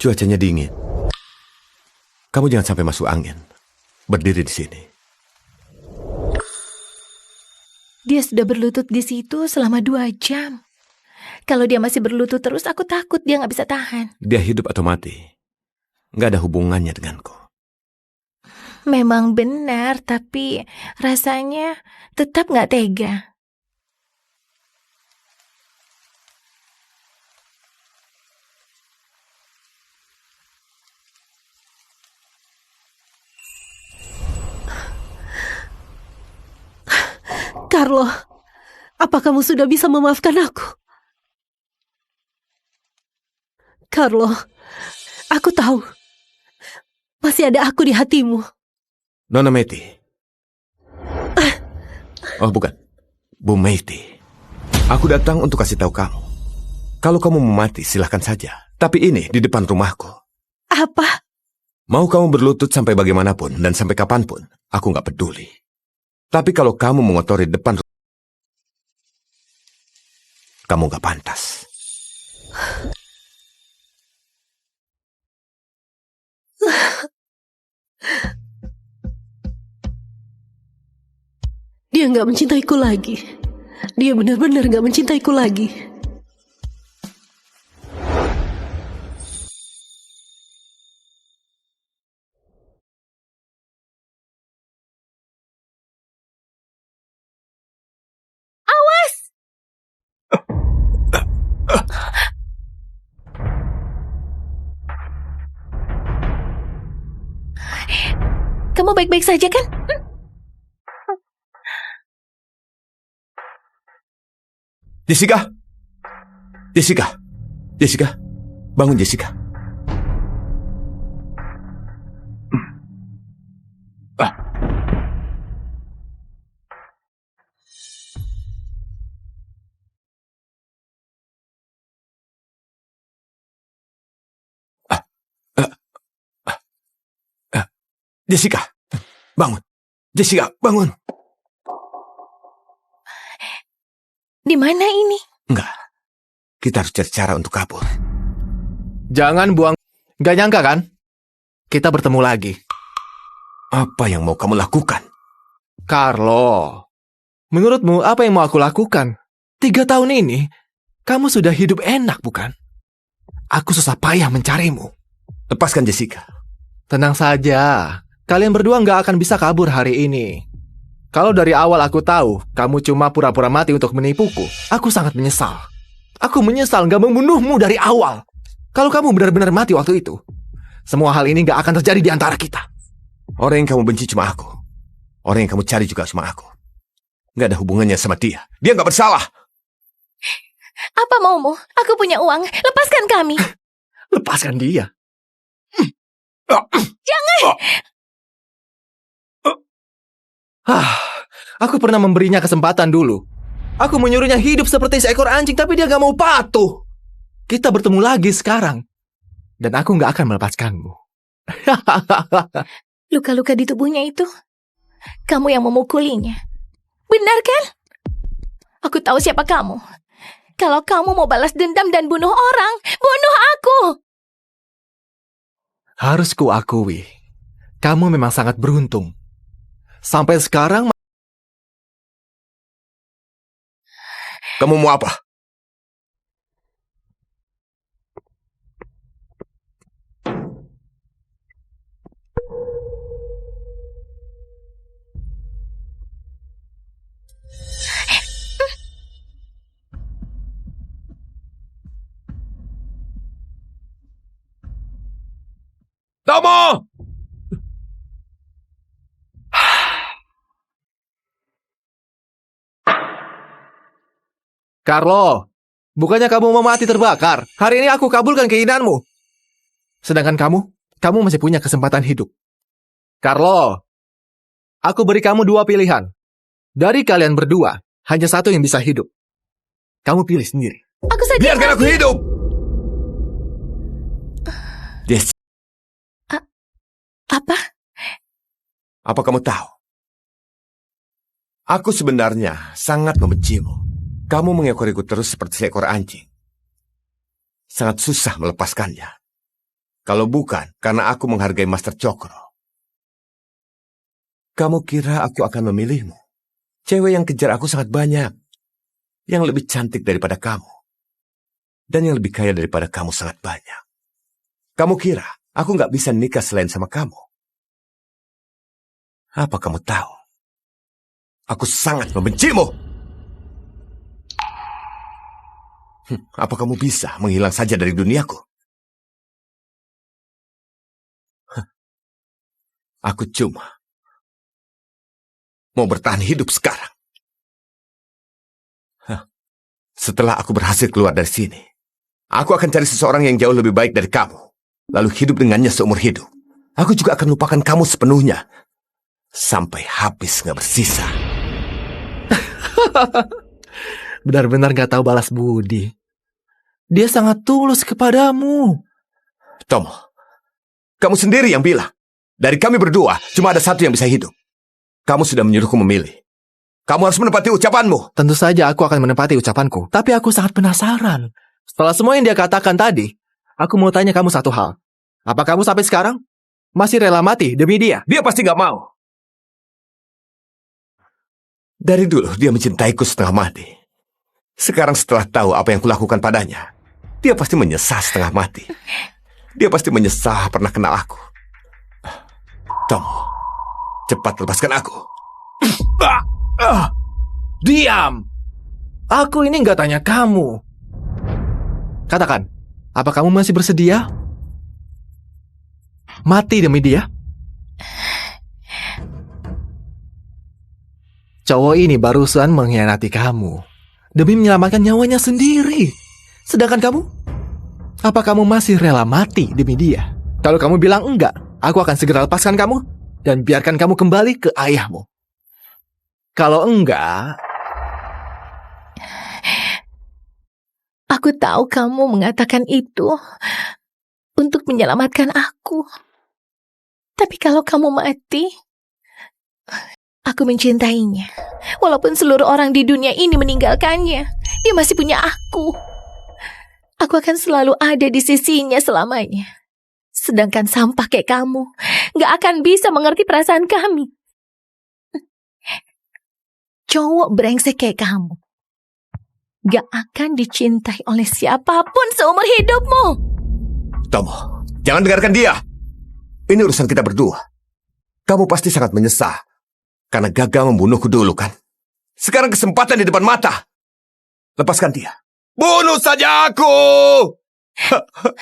Cuacanya dingin. Kamu jangan sampai masuk angin. Berdiri di sini. Dia sudah berlutut di situ selama 2 jam. Kalau dia masih berlutut terus, aku takut dia nggak bisa tahan. Dia hidup atau mati, nggak ada hubungannya denganku. Memang benar, tapi rasanya tetap nggak tega. Carlo, apa kamu sudah bisa memaafkan aku? Carlo, aku tahu. Masih ada aku di hatimu. Nona Meti. Oh bukan, Bu Meti. Aku datang untuk kasih tahu kamu. Kalau kamu mau mati, silahkan saja. Tapi ini di depan rumahku. Apa? Mau kamu berlutut sampai bagaimanapun dan sampai kapanpun, aku nggak peduli. Tapi kalau kamu mengotori depan kamu nggak pantas. Dia nggak mencintaiku lagi. Dia benar-benar nggak mencintaiku lagi. Kamu baik-baik saja kan? Jessica! Jessica! Jessica! Bangun, Jessica. Jessica, bangun. Jessica, bangun. Di mana ini? Enggak. Kita harus cari cara untuk kabur. Jangan buang. Gak nyangka kan? Kita bertemu lagi. Apa yang mau kamu lakukan? Carlo, menurutmu apa yang mau aku lakukan? 3 tahun ini, kamu sudah hidup enak bukan? Aku susah payah mencarimu. Lepaskan Jessica. Tenang saja. Kalian berdua nggak akan bisa kabur hari ini. Kalau dari awal aku tahu kamu cuma pura-pura mati untuk menipuku, aku sangat menyesal. Aku menyesal nggak membunuhmu dari awal. Kalau kamu benar-benar mati waktu itu, semua hal ini nggak akan terjadi di antara kita. Orang yang kamu benci cuma aku. Orang yang kamu cari juga cuma aku. Nggak ada hubungannya sama dia. Dia nggak bersalah. Apa maumu? Aku punya uang. Lepaskan kami. Lepaskan dia. Jangan! Aku pernah memberinya kesempatan dulu. Aku menyuruhnya hidup seperti seekor anjing, tapi dia gak mau patuh. Kita bertemu lagi sekarang. Dan aku gak akan melepaskanmu. Luka-luka di tubuhnya itu, kamu yang memukulinya. Benar kan? Aku tahu siapa kamu. Kalau kamu mau balas dendam dan bunuh orang, bunuh aku! Harus kuakui, kamu memang sangat beruntung. Sampai sekarang... Kamu mau apa? Tomo! Carlo, bukannya kamu mau mati terbakar? Hari ini aku kabulkan keinginanmu. Sedangkan kamu masih punya kesempatan hidup. Carlo, aku beri kamu 2 pilihan. Dari kalian berdua, hanya satu yang bisa hidup. Kamu pilih sendiri. Aku saja Biarkan mati. aku hidup! Yes. Apa? Apa kamu tahu? Aku sebenarnya sangat membencimu. Kamu mengekoriku terus seperti seekor anjing. Sangat susah melepaskannya. Kalau bukan karena aku menghargai Master Cokro. Kamu kira aku akan memilihmu? Cewek yang kejar aku sangat banyak. Yang lebih cantik daripada kamu. Dan yang lebih kaya daripada kamu sangat banyak. Kamu kira aku nggak bisa nikah selain sama kamu? Apa kamu tahu? Aku sangat membencimu. Apa kamu bisa menghilang saja dari duniaku? Aku cuma mau bertahan hidup sekarang. Setelah aku berhasil keluar dari sini, aku akan cari seseorang yang jauh lebih baik dari kamu, lalu hidup dengannya seumur hidup. Aku juga akan lupakan kamu sepenuhnya, sampai habis gak bersisa. Benar-benar gak tahu balas budi. Dia sangat tulus kepadamu. Tomo, kamu sendiri yang bilang, dari kami berdua, cuma ada satu yang bisa hidup. Kamu sudah menyuruhku memilih. Kamu harus menepati ucapanmu. Tentu saja aku akan menepati ucapanku. Tapi aku sangat penasaran. Setelah semua yang dia katakan tadi, aku mau tanya kamu satu hal. Apa kamu sampai sekarang masih rela mati demi dia? Dia pasti gak mau. Dari dulu dia mencintaiku setengah mati. Sekarang setelah tahu apa yang kulakukan padanya, dia pasti menyesal setengah mati. Dia pasti menyesal pernah kenal aku. Tomo, cepat lepaskan aku. Diam! Aku ini nggak tanya kamu. Katakan, apa kamu masih bersedia mati demi dia? Cowok ini barusan mengkhianati kamu demi menyelamatkan nyawanya sendiri. Sedangkan kamu? Apa kamu masih rela mati demi dia? Kalau kamu bilang enggak, aku akan segera lepaskan kamu dan biarkan kamu kembali ke ayahmu. Kalau enggak... Aku tahu kamu mengatakan itu untuk menyelamatkan aku. Tapi kalau kamu mati, aku mencintainya. Walaupun seluruh orang di dunia ini meninggalkannya, dia masih punya aku. Aku akan selalu ada di sisinya selamanya. Sedangkan sampah kayak kamu gak akan bisa mengerti perasaan kami. Cowok brengsek kayak kamu gak akan dicintai oleh siapapun seumur hidupmu. Tomo, jangan dengarkan dia. Ini urusan kita berdua. Kamu pasti sangat menyesal karena gagal membunuhku dulu, kan? Sekarang kesempatan di depan mata. Lepaskan dia. Bunuh saja aku!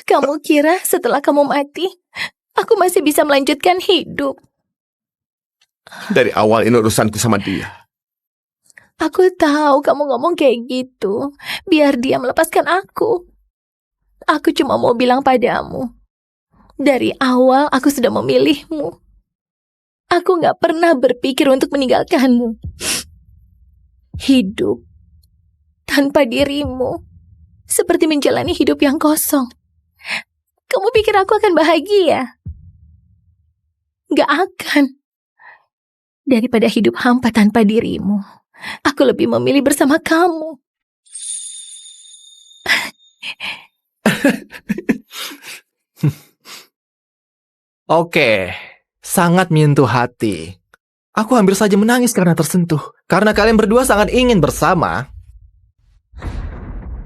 Kamu kira setelah kamu mati, aku masih bisa melanjutkan hidup? Dari awal ini urusanku sama dia. Aku tahu kamu ngomong kayak gitu, biar dia melepaskan aku. Aku cuma mau bilang padamu, dari awal aku sudah memilihmu. Aku gak pernah berpikir untuk meninggalkanmu. Hidup tanpa dirimu seperti menjalani hidup yang kosong. Kamu pikir aku akan bahagia? Gak akan. Daripada hidup hampa tanpa dirimu, aku lebih memilih bersama kamu. Oke, sangat menyentuh hati. Aku hampir saja menangis karena tersentuh. Karena kalian berdua sangat ingin bersama,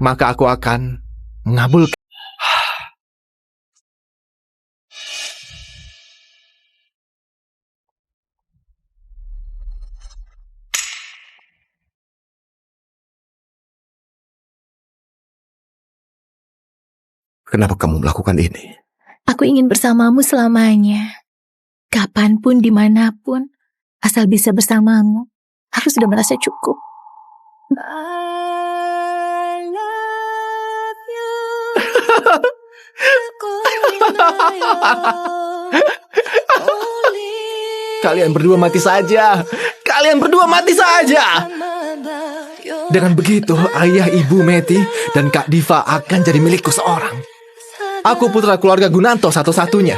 maka aku akan mengabulkan. Kenapa kamu melakukan ini? Aku ingin bersamamu selamanya. Kapanpun, dimanapun, asal bisa bersamamu, aku sudah merasa cukup. I love you. Kalian berdua mati saja. Kalian berdua mati saja. Dengan begitu, ayah ibu Meti dan Kak Diva akan jadi milikku seorang. Aku putra keluarga Gunanto satu-satunya.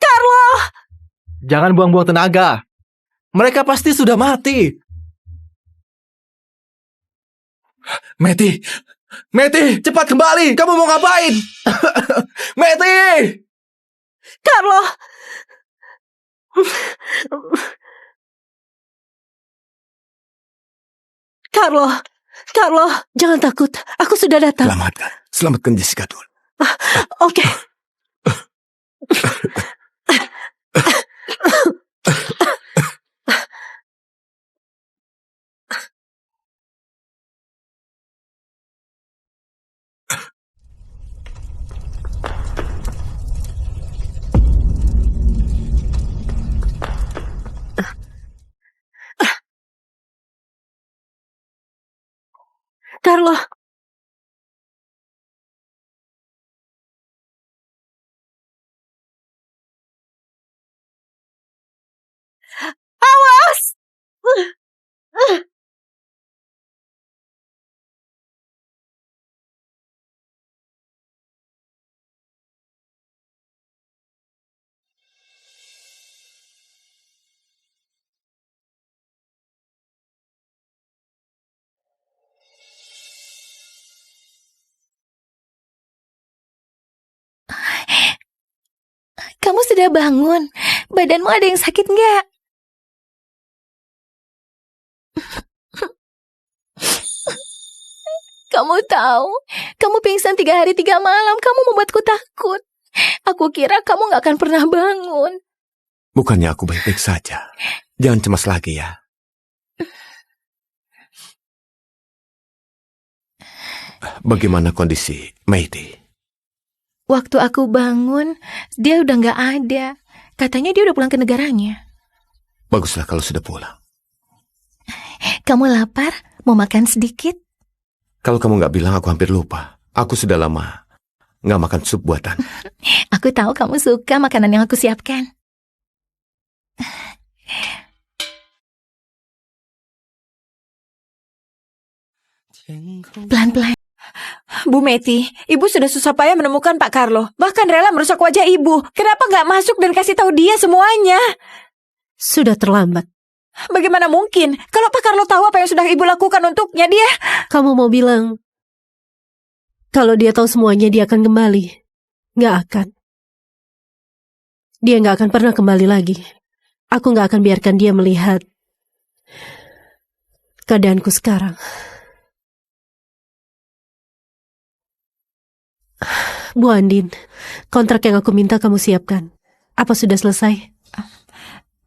Carlo! Jangan buang-buang tenaga. Mereka pasti sudah mati. Meti! Meti, cepat kembali. Kamu mau ngapain? Meti! Carlo! Carlo! Carlo, jangan takut. Aku sudah datang. Selamatkan Jessica dulu. Oke. Carlo. Awas! Kamu sudah bangun? Badanmu ada yang sakit nggak? Kamu tahu, kamu pingsan 3 hari 3 malam. Kamu membuatku takut. Aku kira kamu nggak akan pernah bangun. Bukannya aku baik-baik saja. Jangan cemas lagi ya. Bagaimana kondisi Maydi? Waktu aku bangun, dia udah nggak ada. Katanya dia udah pulang ke negaranya. Baguslah kalau sudah pulang. Kamu lapar? Mau makan sedikit? Kalau kamu nggak bilang, aku hampir lupa. Aku sudah lama nggak makan sup buatan. Aku tahu kamu suka makanan yang aku siapkan. Pelan-pelan. Bu Meti, Ibu sudah susah payah menemukan Pak Carlo. Bahkan rela merusak wajah Ibu. Kenapa nggak masuk dan kasih tahu dia semuanya? Sudah terlambat. Bagaimana mungkin? Kalau Pak Carlo tahu apa yang sudah Ibu lakukan untuknya, dia... Kamu mau bilang, kalau dia tahu semuanya dia akan kembali? Nggak akan. Dia nggak akan pernah kembali lagi. Aku nggak akan biarkan dia melihat keadaanku sekarang. Bu Andin, kontrak yang aku minta kamu siapkan. Apa sudah selesai?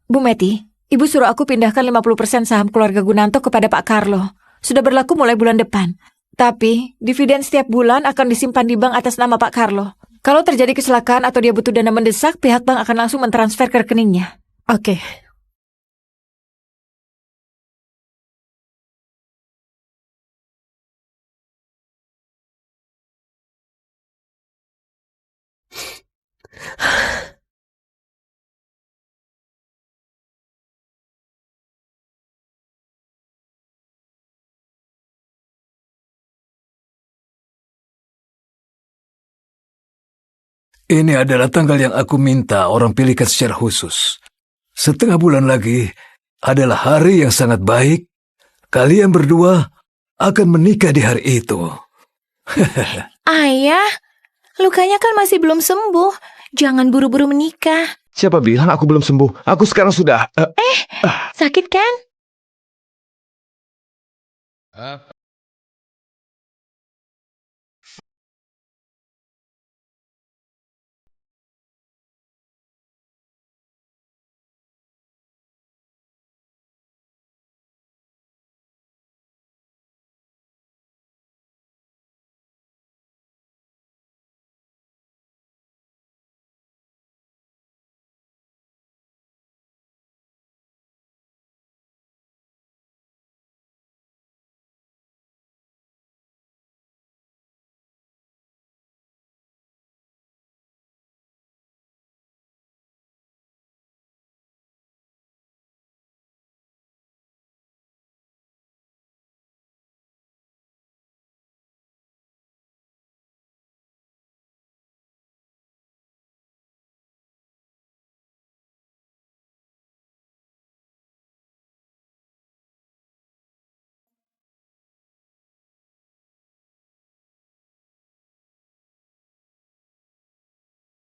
Bu Meti, Ibu suruh aku pindahkan 50% saham keluarga Gunanto kepada Pak Carlo. Sudah berlaku mulai bulan depan. Tapi, dividen setiap bulan akan disimpan di bank atas nama Pak Carlo. Kalau terjadi kecelakaan atau dia butuh dana mendesak, pihak bank akan langsung mentransfer ke rekeningnya. Oke. Ini adalah tanggal yang aku minta orang pilihkan secara khusus. Setengah bulan lagi adalah hari yang sangat baik. Kalian berdua akan menikah di hari itu. Ayah, lukanya kan masih belum sembuh. Jangan buru-buru menikah. Siapa bilang aku belum sembuh? Aku sekarang sudah... Sakit kan?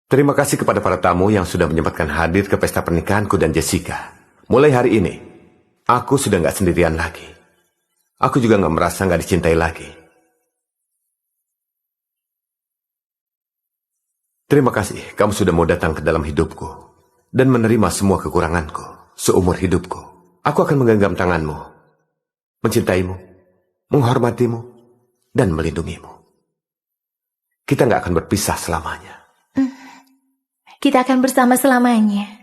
Terima kasih kepada para tamu yang sudah menyempatkan hadir ke pesta pernikahanku dan Jessica. Mulai hari ini, aku sudah nggak sendirian lagi. Aku juga nggak merasa nggak dicintai lagi. Terima kasih kamu sudah mau datang ke dalam hidupku dan menerima semua kekuranganku seumur hidupku. Aku akan menggenggam tanganmu, mencintaimu, menghormatimu, dan melindungimu. Kita nggak akan berpisah selamanya. Kita akan bersama selamanya.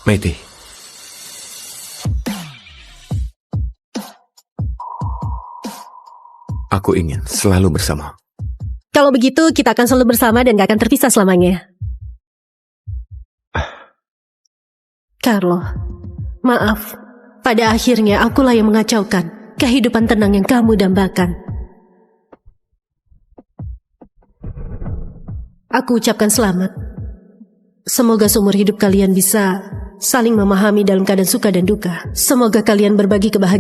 Meti. Aku ingin selalu bersama. Kalau begitu, kita akan selalu bersama dan gak akan terpisah selamanya. Carlo, maaf. Pada akhirnya akulah yang mengacaukan kehidupan tenang yang kamu dambakan. Aku ucapkan selamat. Semoga seumur hidup kalian bisa saling memahami dalam keadaan suka dan duka. Semoga kalian berbagi kebahagiaan